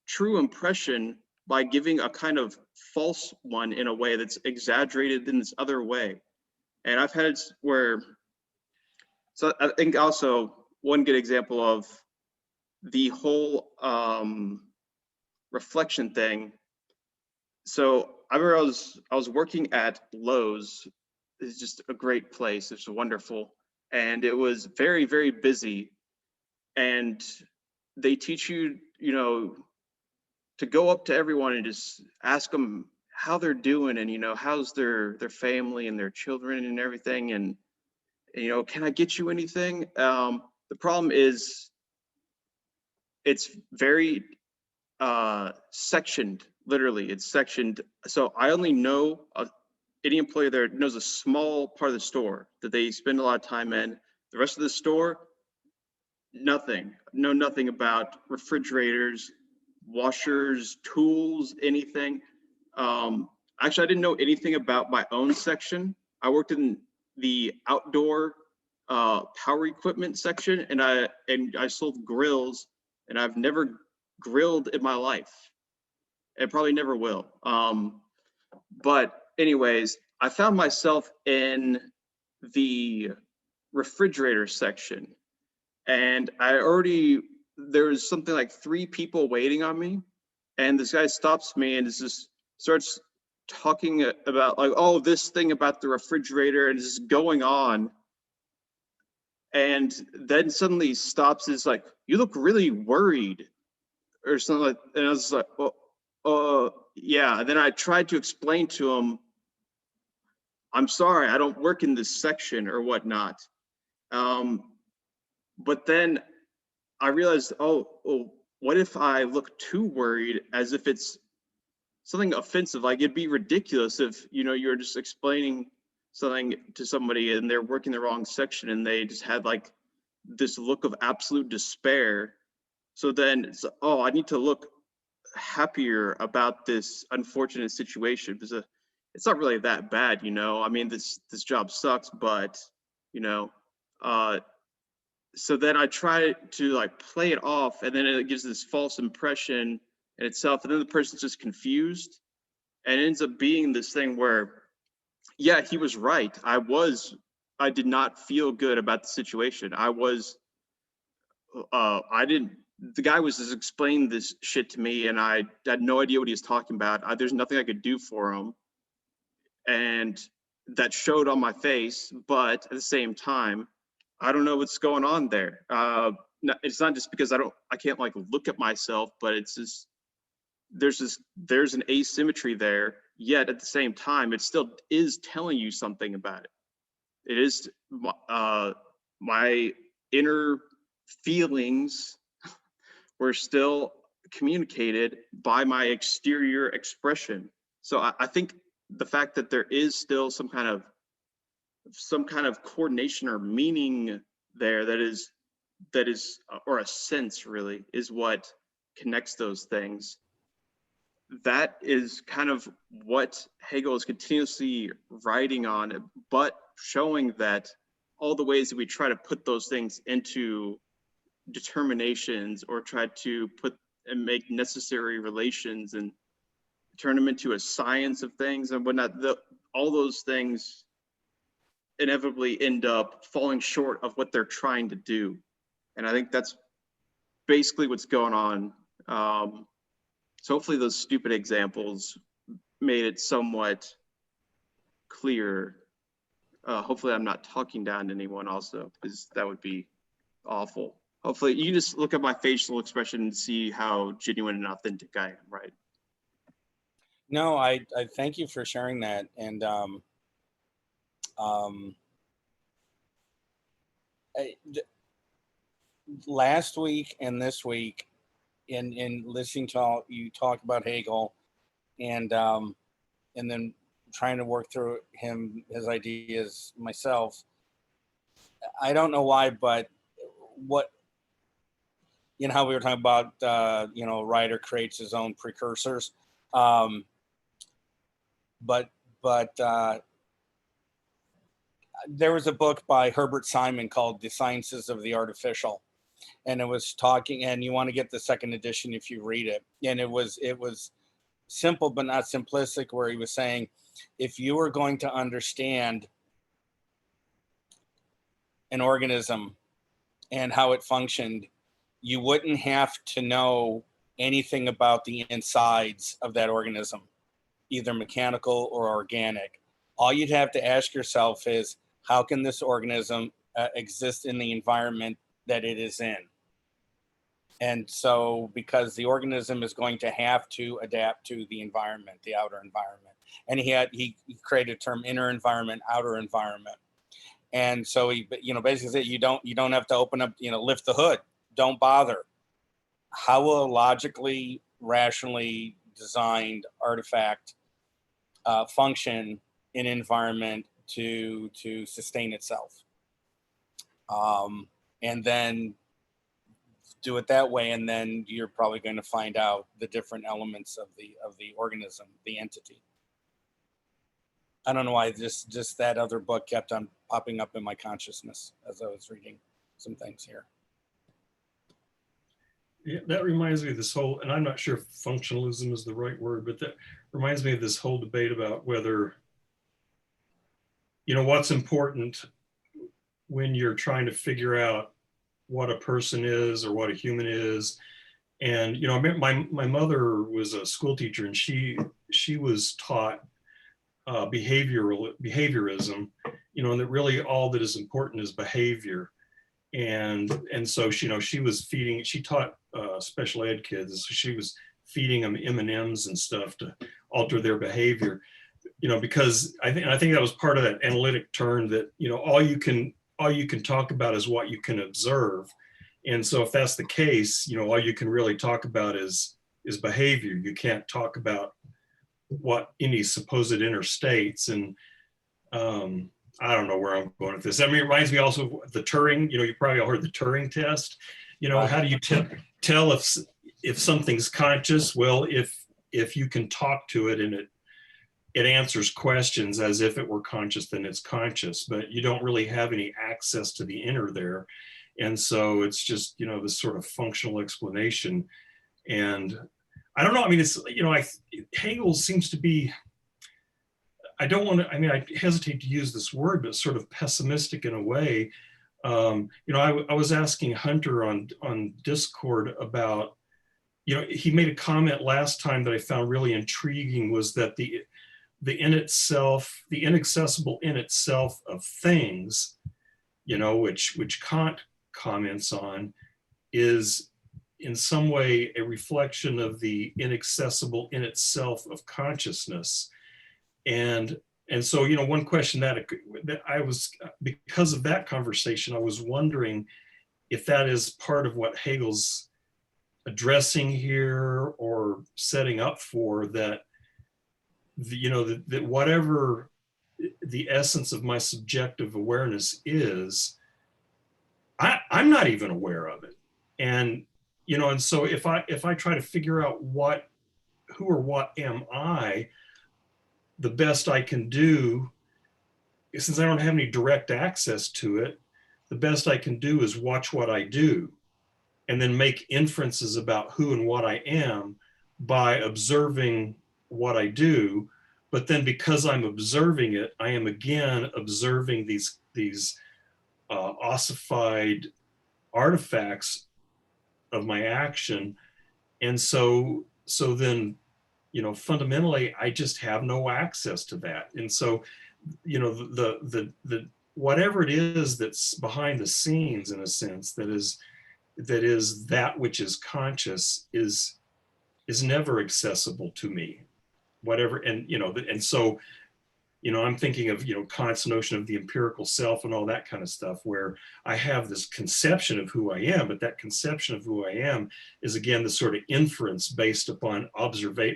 true impression by giving a kind of false one in a way that's exaggerated in this other way. And I've had where, so I think also one good example of the whole reflection thing. So I remember I was working at Lowe's. It's just a great place. It's wonderful, and it was very, very busy. And they teach you, you know, to go up to everyone and just ask them how they're doing, and you know, how's their family and their children and everything, and you know, can I get you anything? The problem is it's very sectioned. Literally, it's sectioned. So I only know any employee there knows a small part of the store that they spend a lot of time in. The rest of the store, nothing. Know nothing about refrigerators, washers, tools, anything. Actually, I didn't know anything about my own section. I worked in the outdoor power equipment section, and I sold grills, and I've never grilled in my life. And probably never will. But anyways, I found myself in the refrigerator section, and there was something like 3 people waiting on me, and this guy stops me and just starts talking about like, oh, this thing about the refrigerator, and it's just going on. And then suddenly stops, is like, you look really worried or something like, and I was like, well, yeah. And then I tried to explain to him, I'm sorry, I don't work in this section or whatnot. But then I realized, what if I look too worried, as if it's something offensive? Like, it'd be ridiculous if, you know, you're just explaining something to somebody and they're working the wrong section and they just had like this look of absolute despair. So then it's, I need to look happier about this unfortunate situation, because it's not really that bad, you know. I mean, this job sucks, but you know, so then I try to like play it off, and then it gives this false impression in itself, and then the person's just confused, and it ends up being this thing where, yeah, he was right. I did not feel good about the situation. The guy was just explaining this shit to me, and I had no idea what he was talking about. There's nothing I could do for him, and that showed on my face. But at the same time, I don't know what's going on there. It's not just because I can't like look at myself, but it's just there's an asymmetry there. Yet at the same time, it still is telling you something about it. It is my inner feelings were still communicated by my exterior expression. So I think the fact that there is still some kind of coordination or meaning there that is or a sense really is what connects those things. That is kind of what Hegel is continuously writing on, but showing that all the ways that we try to put those things into determinations or try to put and make necessary relations and turn them into a science of things and whatnot, all those things inevitably end up falling short of what they're trying to do. And I think that's basically what's going on. So hopefully those stupid examples made it somewhat clear. Hopefully I'm not talking down to anyone also, because that would be awful. Hopefully you just look at my facial expression and see how genuine and authentic I am, right? No, I thank you for sharing that. And last week and this week, in listening to you talk about Hegel, and then trying to work through his ideas myself, I don't know why, but what, you know how we were talking about, a writer creates his own precursors. But there was a book by Herbert Simon called The Sciences of the Artificial. And it was talking, and you want to get the second edition if you read it. And it was simple, but not simplistic, where he was saying, if you were going to understand an organism and how it functioned, you wouldn't have to know anything about the insides of that organism, either mechanical or organic. All you'd have to ask yourself is, how can this organism exist in the environment that it is in? And so, because the organism is going to have to adapt to the environment, the outer environment. And he created a term, inner environment, outer environment. And so he, basically said, you don't have to open up, lift the hood, don't bother. How will a logically, rationally designed artifact function in environment to sustain itself? And then do it that way, and then you're probably going to find out the different elements of the organism, the entity. I don't know why just that other book kept on popping up in my consciousness as I was reading some things here. Yeah, that reminds me of this whole, and I'm not sure if functionalism is the right word, but that reminds me of this whole debate about whether, what's important when you're trying to figure out what a person is or what a human is. And, my mother was a school teacher, and she was taught behaviorism, and that really all that is important is behavior. And so, she taught special ed kids. So she was feeding them M&Ms and stuff to alter their behavior, because I think that was part of that analytic turn that, all you can talk about is what you can observe. And so if that's the case, all you can really talk about is behavior. You can't talk about what any supposed inner states. And I don't know where I'm going with this. I mean, it reminds me also of the Turing, you probably all heard the Turing test. How do you tell if something's conscious? Well, if you can talk to it and it answers questions as if it were conscious, then it's conscious, but you don't really have any access to the inner there. And so it's just, this sort of functional explanation. And I don't know, I mean, it's, Hegel seems to be, I hesitate to use this word, but sort of pessimistic in a way. I was asking Hunter on Discord about, he made a comment last time that I found really intriguing, was that the in itself, the inaccessible in itself of things, which Kant comments on, is in some way a reflection of the inaccessible in itself of consciousness. And so, one question that I was, because of that conversation, I was wondering if that is part of what Hegel's addressing here or setting up for, that, that whatever the essence of my subjective awareness is, I'm not even aware of it. And, and so if I try to figure out who or what am I, the best I can do, since I don't have any direct access to it, the best I can do is watch what I do and then make inferences about who and what I am by observing what I do. But then because I'm observing it, I am again observing these ossified artifacts of my action. And so then, fundamentally, I just have no access to that. And so, the whatever it is that's behind the scenes, in a sense, that is that which is conscious is never accessible to me, whatever. And, and so, I'm thinking of, Kant's notion of the empirical self and all that kind of stuff, where I have this conception of who I am, but that conception of who I am is, again, the sort of inference based upon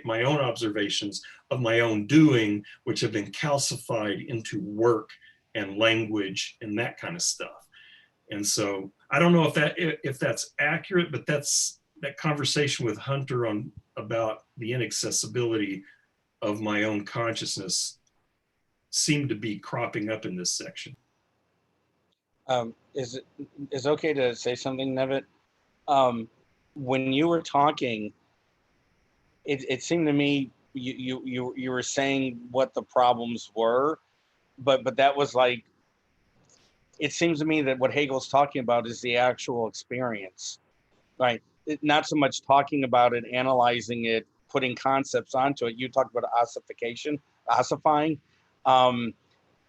my own observations of my own doing, which have been calcified into work and language and that kind of stuff. And so I don't know if that's accurate, but that's that conversation with Hunter about the inaccessibility of my own consciousness seem to be cropping up in this section. Is it okay to say something, Nevitt? When you were talking, it seemed to me you were saying what the problems were, but that was like it seems to me that what Hegel's talking about is the actual experience, right? Not so much talking about it, analyzing it, putting concepts onto it. You talked about ossifying.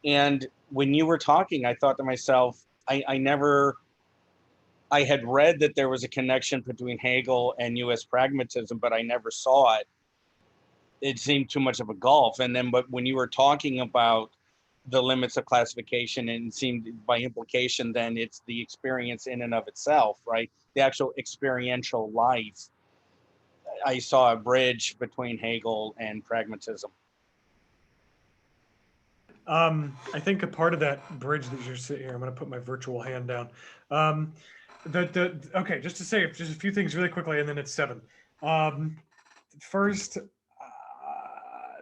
And when you were talking, I thought to myself, I had read that there was a connection between Hegel and US pragmatism, but I never saw it. It seemed too much of a gulf. And then, but when you were talking about the limits of classification, and it seemed by implication, then it's the experience in and of itself, right? The actual experiential life. I saw a bridge between Hegel and pragmatism. I think a part of that bridge that you're sitting here, I'm going to put my virtual hand down. Okay, just to say just a few things really quickly, and then it's 7. First,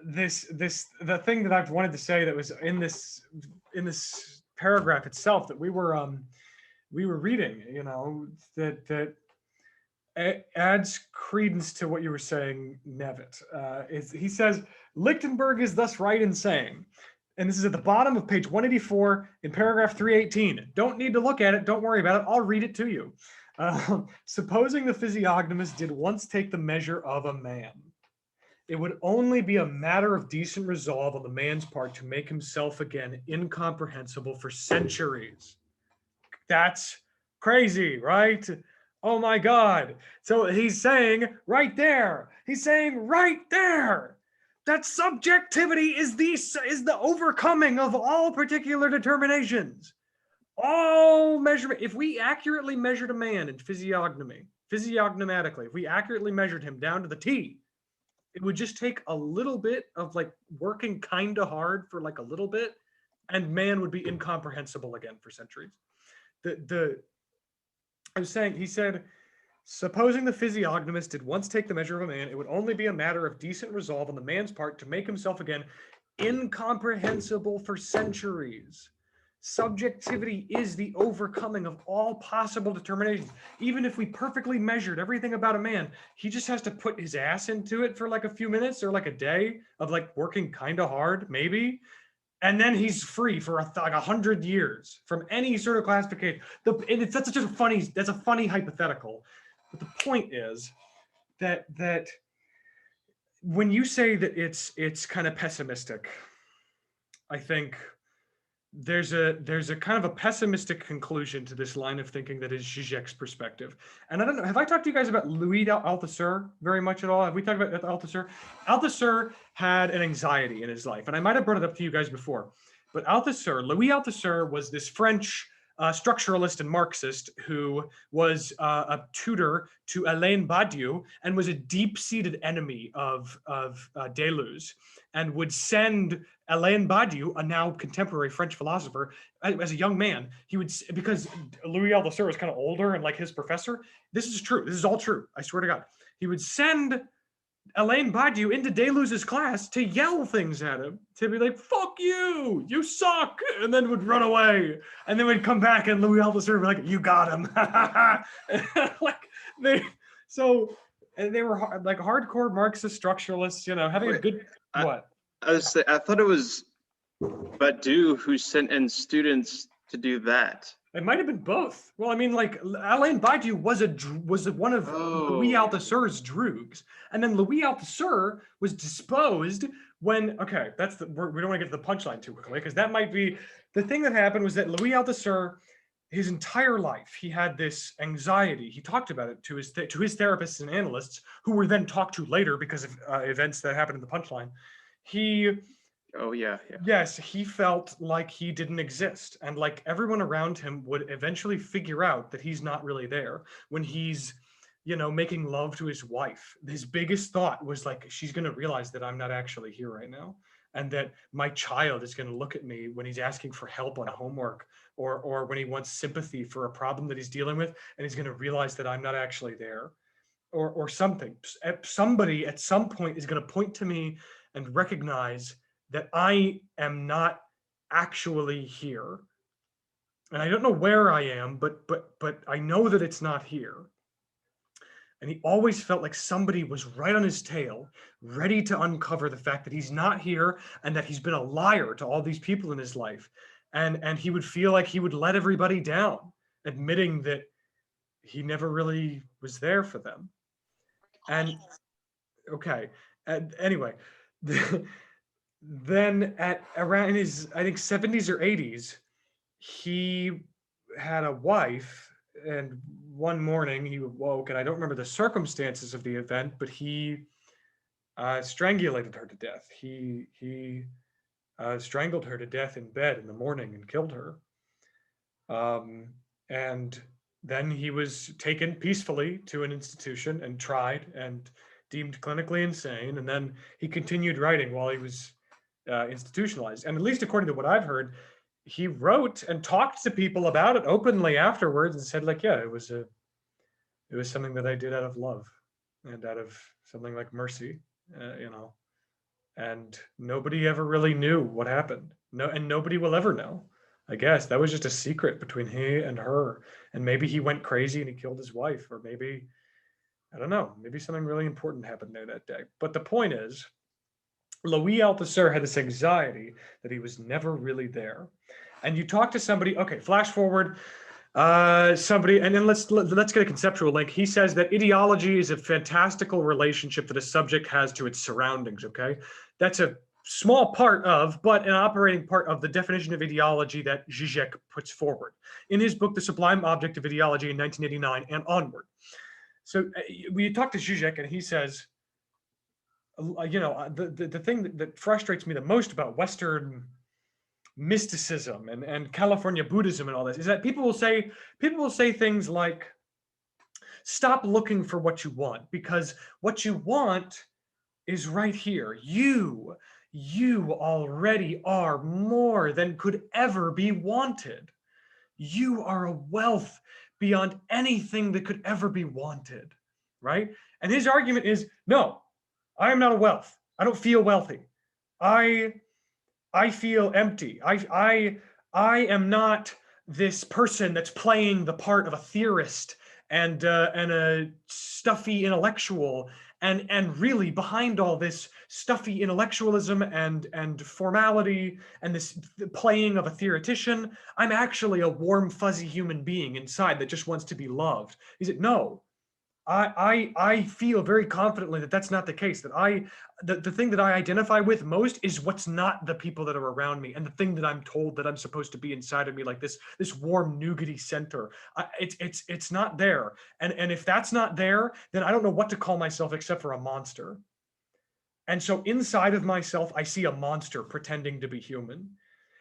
the thing that I've wanted to say that was in this paragraph itself that we were reading, you know, that adds credence to what you were saying, Nevitt. He says, Lichtenberg is thus right in saying, and this is at the bottom of page 184 in paragraph 318. Don't need to look at it. Don't worry about it. I'll read it to you. Supposing the physiognomist did once take the measure of a man, it would only be a matter of decent resolve on the man's part to make himself again incomprehensible for centuries. That's crazy, right? Oh my God. So he's saying right there, that subjectivity is the overcoming of all particular determinations. All measurement. If we accurately measured a man in physiognomatically, if we accurately measured him down to the T, it would just take a little bit of like working kind of hard for like a little bit, and man would be incomprehensible again for centuries. I was saying, he said, supposing the physiognomist did once take the measure of a man, it would only be a matter of decent resolve on the man's part to make himself again incomprehensible for centuries. Subjectivity is the overcoming of all possible determinations. Even if we perfectly measured everything about a man, he just has to put his ass into it for like a few minutes or like a day of like working kind of hard, maybe. And then he's free for like 100 years from any sort of classification. That's a funny hypothetical. But the point is that when you say that it's kind of pessimistic, I think there's a kind of a pessimistic conclusion to this line of thinking that is Zizek's perspective. And I don't know, have I talked to you guys about Louis Althusser very much at all? Have we talked about Althusser? Althusser had an anxiety in his life, and I might have brought it up to you guys before, but Louis Althusser was this French structuralist and Marxist who was a tutor to Alain Badiou and was a deep-seated enemy of Deleuze, and would send Alain Badiou, a now contemporary French philosopher, as a young man, he would, because Louis Althusser was kind of older and like his professor, this is true, this is all true, I swear to God, he would send Alain Badiou into Deleuze's class to yell things at him, to be like, fuck you, you suck, and then would run away. And then would come back and Louis Althusser would be like, you got him. And they were like hardcore Marxist structuralists, you know, having a good, what? I thought it was Badiou who sent in students to do that. It might have been both. Well, I mean, like Alain Badiou was one of Louis Althusser's droogs, and then Louis Althusser was disposed when. Okay, we don't want to get to the punchline too quickly, because that might be the thing that happened. Was that Louis Althusser, his entire life, he had this anxiety. He talked about it to his therapists and analysts, who were then talked to later because of events that happened in the punchline. Yes, he felt like he didn't exist, and like everyone around him would eventually figure out that he's not really there when he's, you know, making love to his wife. His biggest thought was like, she's going to realize that I'm not actually here right now, and that my child is going to look at me when he's asking for help on homework, or when he wants sympathy for a problem that he's dealing with, and he's going to realize that I'm not actually there, or something. Somebody at some point is going to point to me and recognize that I am not actually here. And I don't know where I am, but I know that it's not here. And he always felt like somebody was right on his tail, ready to uncover the fact that he's not here and that he's been a liar to all these people in his life. and he would feel like he would let everybody down, admitting that he never really was there for them. And okay, and anyway, then at around his, I think, 70s or 80s, he had a wife, and one morning he woke, and I don't remember the circumstances of the event, but he strangulated her to death. He strangled her to death in bed in the morning and killed her. And then he was taken peacefully to an institution and tried and deemed clinically insane. And then he continued writing while he was institutionalized. And at least according to what I've heard, he wrote and talked to people about it openly afterwards and said, like, yeah, it was something that I did out of love and out of something like mercy, you know. And nobody ever really knew what happened. No, and nobody will ever know. I guess that was just a secret between he and her. And maybe he went crazy and he killed his wife, or maybe, I don't know, maybe something really important happened there that day. But the point is, Louis Althusser had this anxiety that he was never really there. And you talk to somebody, okay, flash forward, somebody, and then let's get a conceptual link. He says that ideology is a fantastical relationship that a subject has to its surroundings, okay? That's a small part of, but an operating part of the definition of ideology that Zizek puts forward in his book, The Sublime Object of Ideology in 1989 and onward. So we talk to Zizek and he says, you know, the thing that frustrates me the most about Western mysticism and California Buddhism and all this is that people will say things like, stop looking for what you want, because what you want is right here. You already are more than could ever be wanted. You are a wealth beyond anything that could ever be wanted, right? And his argument is, no, I am not a wealth. I don't feel wealthy. I feel empty. I am not this person that's playing the part of a theorist and a stuffy intellectual. And really behind all this stuffy intellectualism and formality and this playing of a theoretician, I'm actually a warm, fuzzy human being inside that just wants to be loved. He said, no, I feel very confidently that that's not the case, that the thing that I identify with most is what's not the people that are around me, and the thing that I'm told that I'm supposed to be inside of me, like this warm nougaty center. It's not there. And if that's not there, then I don't know what to call myself except for a monster. And so inside of myself, I see a monster pretending to be human.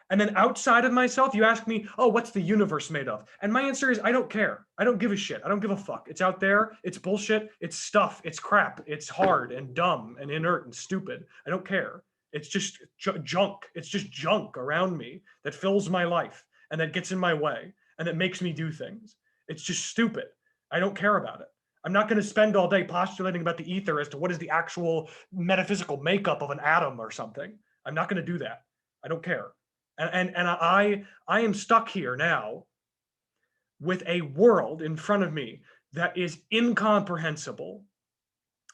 And then outside of myself, you ask me, oh, what's the universe made of? And my answer is, I don't care. I don't give a shit. I don't give a fuck. It's out there. It's bullshit. It's stuff. It's crap. It's hard and dumb and inert and stupid. I don't care. It's just junk. It's just junk around me that fills my life and that gets in my way and that makes me do things. It's just stupid. I don't care about it. I'm not going to spend all day postulating about the ether as to what is the actual metaphysical makeup of an atom or something. I'm not going to do that. I don't care. And I am stuck here now with a world in front of me that is incomprehensible,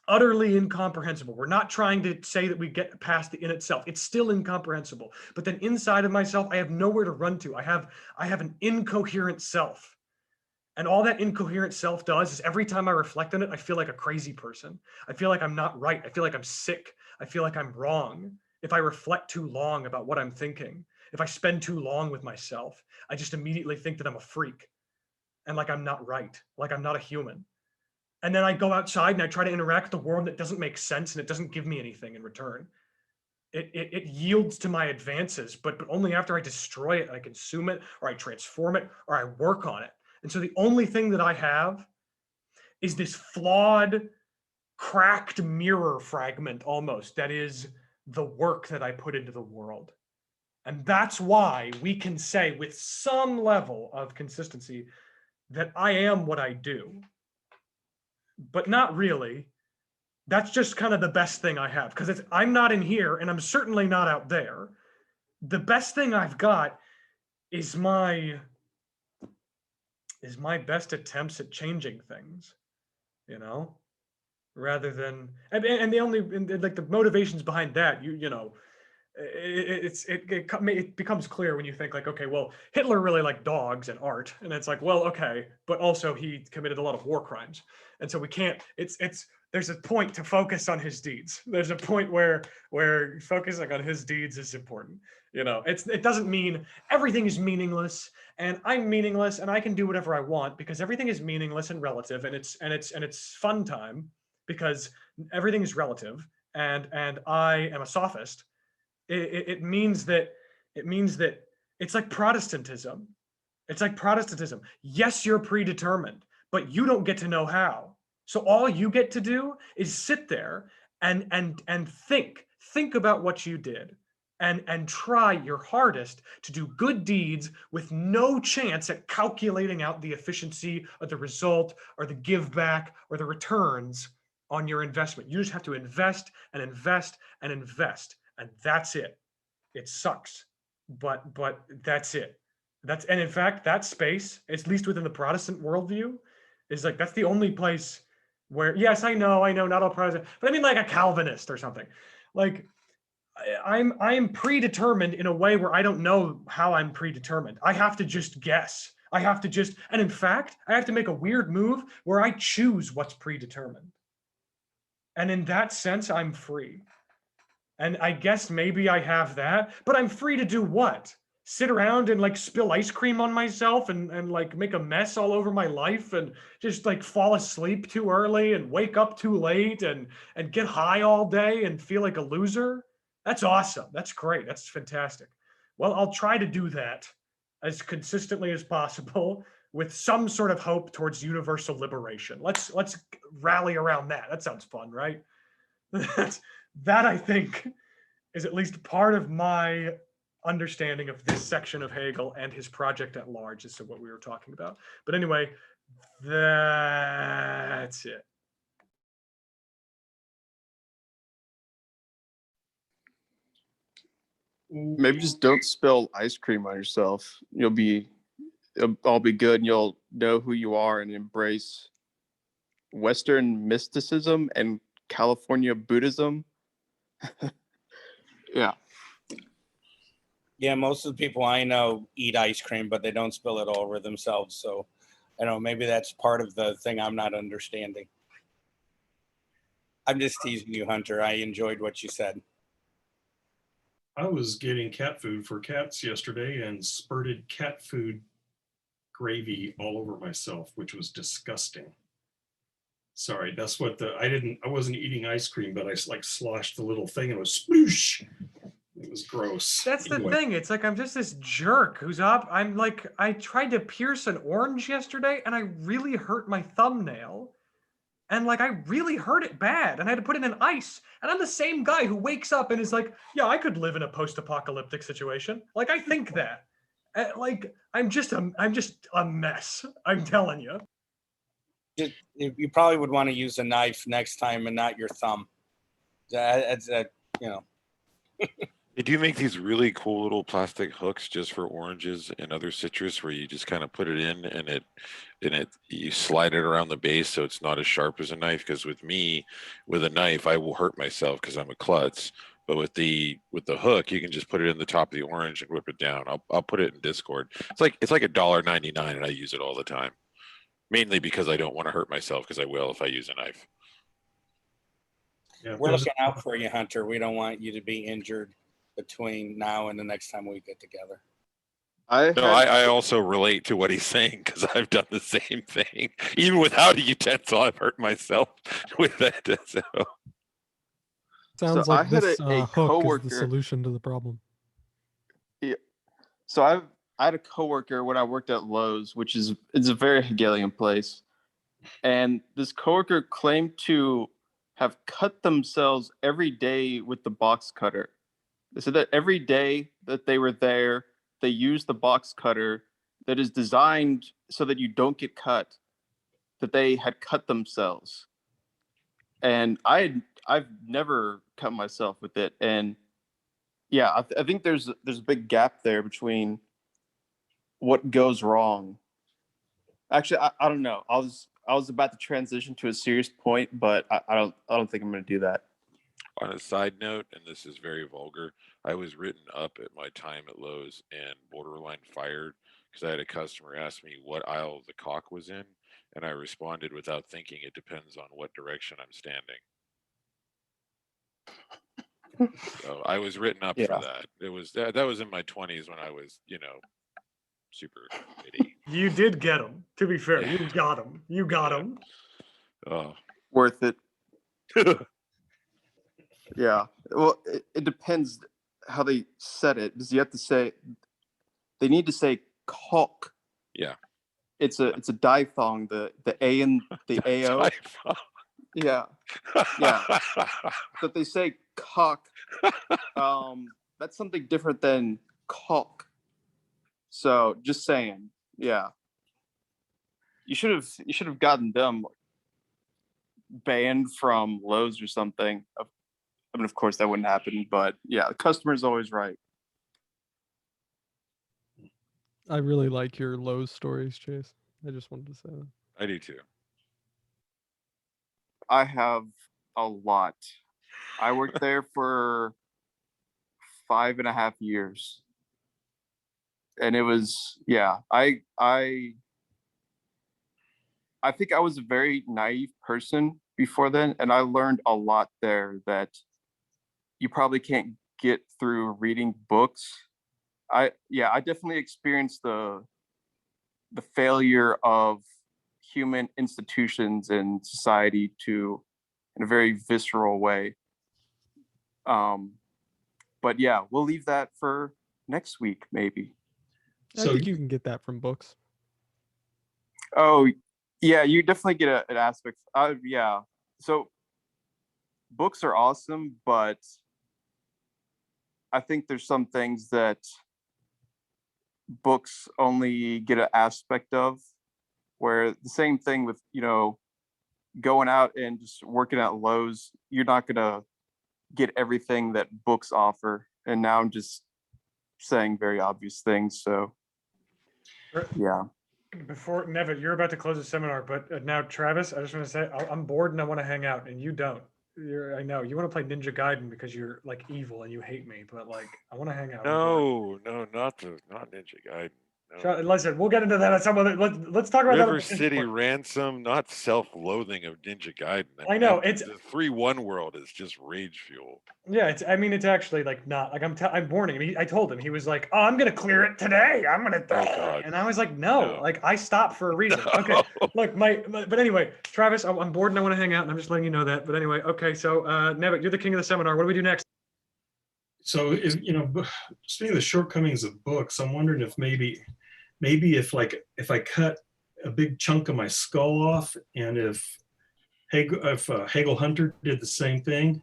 utterly incomprehensible. We're not trying to say that we get past the in itself. It's still incomprehensible. But then inside of myself, I have nowhere to run to. I have an incoherent self. And all that incoherent self does is every time I reflect on it, I feel like a crazy person. I feel like I'm not right. I feel like I'm sick. I feel like I'm wrong. If I reflect too long about what I'm thinking, if I spend too long with myself, I just immediately think that I'm a freak and like I'm not right, like I'm not a human. And then I go outside and I try to interact with the world that doesn't make sense and it doesn't give me anything in return. It yields to my advances, but only after I destroy it, I consume it, or I transform it, or I work on it. And so the only thing that I have is this flawed, cracked mirror fragment almost that is the work that I put into the world. And that's why we can say with some level of consistency that I am what I do, but not really. That's just kind of the best thing I have, because I'm not in here and I'm certainly not out there. The best thing I've got is my best attempts at changing things, you know, rather than, and the only, like the motivations behind that, you know, it becomes clear when you think like, okay, well, Hitler really liked dogs and art, and it's like, well, okay, but also he committed a lot of war crimes, and so we can't. There's a point to focus on his deeds. There's a point where focusing on his deeds is important. You know, it doesn't mean everything is meaningless and I'm meaningless and I can do whatever I want, because everything is meaningless and relative, and it's fun time because everything is relative, and I am a sophist. It means that it's like Protestantism. It's like Protestantism. Yes, you're predetermined, but you don't get to know how. So all you get to do is sit there and think about what you did, and try your hardest to do good deeds with no chance at calculating out the efficiency or the result or the give back or the returns on your investment. You just have to invest and invest and invest, and that's it. It sucks, but that's it. And in fact, that space, at least within the Protestant worldview, is like, that's the only place where, yes, I know, not all Protestant, but I mean like a Calvinist or something. Like I'm predetermined in a way where I don't know how I'm predetermined. I have to just guess. And in fact, I have to make a weird move where I choose what's predetermined. And in that sense, I'm free. And I guess maybe I have that, but I'm free to do what? Sit around and like spill ice cream on myself and like make a mess all over my life, and just like fall asleep too early and wake up too late and get high all day and feel like a loser? That's awesome. That's great. That's fantastic. Well, I'll try to do that as consistently as possible with some sort of hope towards universal liberation. Let's rally around that. That sounds fun, right? That I think is at least part of my understanding of this section of Hegel and his project at large as to what we were talking about. But anyway, that's it. Maybe just don't spill ice cream on yourself. It'll all be good, and you'll know who you are and embrace Western mysticism and California Buddhism. Yeah. Yeah, most of the people I know eat ice cream, but they don't spill it all over themselves. So I don't know, maybe that's part of the thing I'm not understanding. I'm just teasing you, Hunter. I enjoyed what you said. I was getting cat food for cats yesterday and spurted cat food gravy all over myself, which was disgusting. Sorry, that's what I wasn't eating ice cream, but I like sloshed the little thing and it was sploosh. It was gross. That's the thing. It's like I'm just this jerk who's up. I'm like, I tried to pierce an orange yesterday and I really hurt my thumbnail. And like, I really hurt it bad and I had to put it in ice. And I'm the same guy who wakes up and is like, yeah, I could live in a post-apocalyptic situation. Like, I think that. Like, I'm just a mess. I'm telling you. You probably would want to use a knife next time and not your thumb. That's you know. They do make these really cool little plastic hooks just for oranges and other citrus, where you just kind of put it in and you slide it around the base so it's not as sharp as a knife. Because with a knife, I will hurt myself because I'm a klutz. But with the hook, you can just put it in the top of the orange and whip it down. I'll put it in Discord. It's like $1.99, and I use it all the time. Mainly because I don't want to hurt myself, because I will if I use a knife. Yeah, We're looking out for you, Hunter. We don't want you to be injured between now and the next time we get together. I also relate to what he's saying, because I've done the same thing. Even without a utensil, I've hurt myself with that. So. Sounds like this hook is the solution to the problem. Yeah. So I had a coworker when I worked at Lowe's, which is a very Hegelian place, and this coworker claimed to have cut themselves every day with the box cutter. They said that every day that they were there, they used the box cutter that is designed so that you don't get cut, that they had cut themselves. And I've never cut myself with it. And yeah, I think there's a big gap there between what goes wrong. Actually, I don't know. I was about to transition to a serious point, but I don't think I'm going to do that. On a side note, and this is very vulgar, I was written up at my time at Lowe's and borderline fired because I had a customer ask me what aisle the caulk was in, and I responded without thinking, it depends on what direction I'm standing. So I was written up for Yeah. that. It was that was in my 20s when I was, super witty. You did get him. To be fair, you got him. You got Yeah. him. Oh. Worth it. Yeah. Well, it depends how they said it, because you have to say, they need to say caulk. Yeah. It's a diphthong. The A and the AO. Yeah. Yeah. So if they say cock, that's something different than caulk. So just saying, yeah. You should have gotten them banned from Lowe's or something. I mean, of course that wouldn't happen, but yeah, the customer's always right. I really like your Lowe's stories, Chase. I just wanted to say that. I do too. I have a lot. I worked there for 5.5 years. And it was, yeah, I think I was a very naive person before then, and I learned a lot there that you probably can't get through reading books. I definitely experienced the failure of human institutions and society in a very visceral way. But yeah, we'll leave that for next week, maybe. I think you can get that from books. Oh, yeah, you definitely get an aspect. Yeah. So books are awesome, but I think there's some things that books only get an aspect of, where the same thing with, going out and just working at Lowe's, you're not going to get everything that books offer. And now I'm just saying very obvious things. So, yeah. Before Nevin, you're about to close the seminar, but now Travis, I just want to say I'm bored and I want to hang out, and you don't. I know you want to play Ninja Gaiden because you're like evil and you hate me, but like I want to hang out. No, not Ninja Gaiden. No. Listen, we'll get into that at some other. Let's talk about River that. City Ransom, not self-loathing of Ninja Gaiden. I know, it's the 3-1 world is just rage fuel. Yeah, it's actually like not like I'm warning him. I told him, he was like, "Oh, I'm gonna clear it today. I'm gonna," and I was like, "No, like I stopped for a reason." Okay, look, but anyway, Travis, I'm bored and I want to hang out, and I'm just letting you know that. But anyway, okay, so Nevit, you're the king of the seminar. What do we do next? So speaking of the shortcomings of books, I'm wondering if maybe if I cut a big chunk of my skull off, and if Hegel Hunter did the same thing,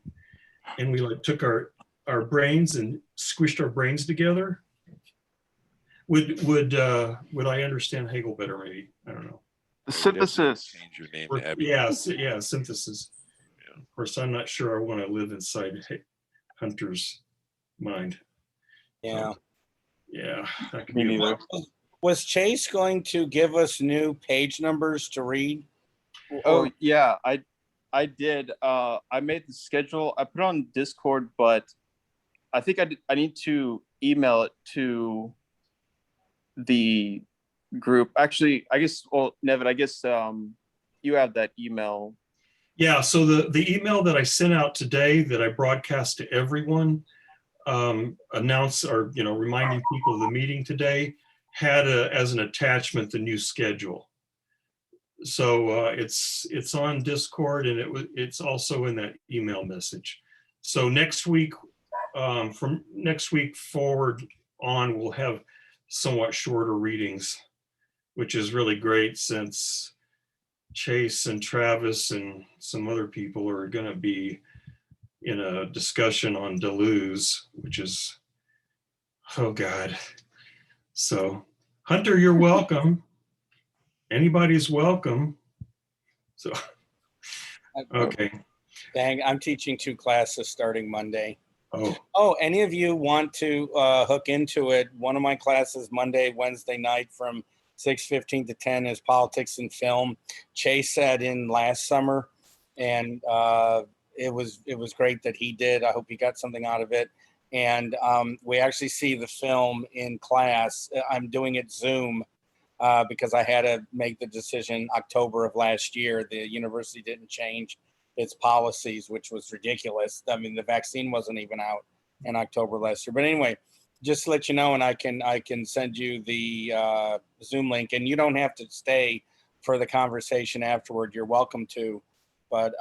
and we like took our brains and squished our brains together, would I understand Hegel better? Maybe, I don't know. The synthesis. Change your name to Abby. Yeah, synthesis. Yeah. Of course, I'm not sure I want to live inside Hunter's mind. Yeah. Yeah. That could Me be neither. Was Chase going to give us new page numbers to read? Oh yeah, I did. I made the schedule. I put it on Discord, but I think I need to email it to the group. Actually, I guess. Well, Nevin, I guess you have that email. Yeah. So the email that I sent out today, that I broadcast to everyone, announce or reminding people of the meeting today, had as an attachment the new schedule. So it's on Discord, and it's also in that email message. So next week, from next week forward on, we'll have somewhat shorter readings, which is really great, since Chase and Travis and some other people are going to be in a discussion on Deleuze, which is, oh God. So Hunter, you're welcome. Anybody's welcome. So, okay. Dang, I'm teaching 2 classes starting Monday. Oh, Any of you want to hook into it? One of my classes Monday, Wednesday night from 6:15 to 10 is politics and film. Chase sat in last summer, and it was great that he did. I hope he got something out of it. And we actually see the film in class. I'm doing it Zoom because I had to make the decision October of last year. The university didn't change its policies, which was ridiculous. I mean, the vaccine wasn't even out in October last year. But anyway, just to let you know, and I can send you the Zoom link, and you don't have to stay for the conversation afterward. You're welcome to. But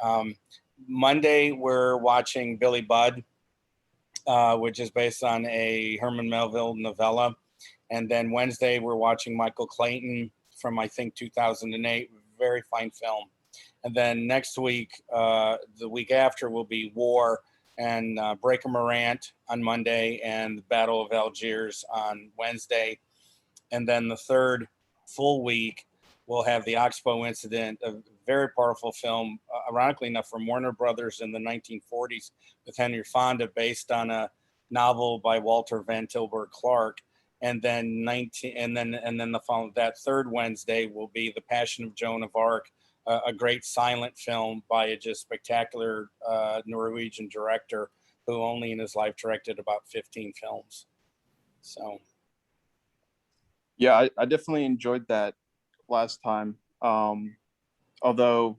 Monday we're watching Billy Budd, which is based on a Herman Melville novella. And then Wednesday, we're watching Michael Clayton from, I think, 2008. Very fine film. And then next week, the week after, will be War and Breaker Morant on Monday and the Battle of Algiers on Wednesday. And then the third full week, we'll have the Oxbow Incident, a very powerful film, ironically enough, from Warner Brothers in the 1940s with Henry Fonda, based on a novel by Walter Van Tilburg Clark. And then the following, that third Wednesday will be The Passion of Joan of Arc, a great silent film by a just spectacular Norwegian director who only in his life directed about 15 films. So. Yeah, I definitely enjoyed that last time. Although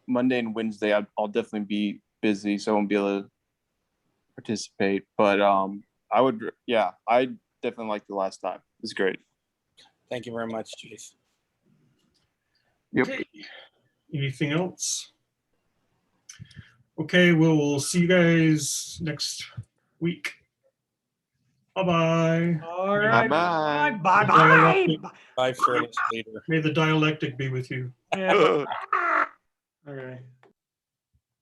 Monday and Wednesday, I'll definitely be busy, so I won't be able to participate. But I definitely liked the last time. It was great. Thank you very much, Chase. Yep. Okay. Anything else? Okay, we'll see you guys next week. Bye-bye. All right. Bye-bye. Bye. Bye. Bye, fearless leader. May the dialectic be with you. Yeah. All right.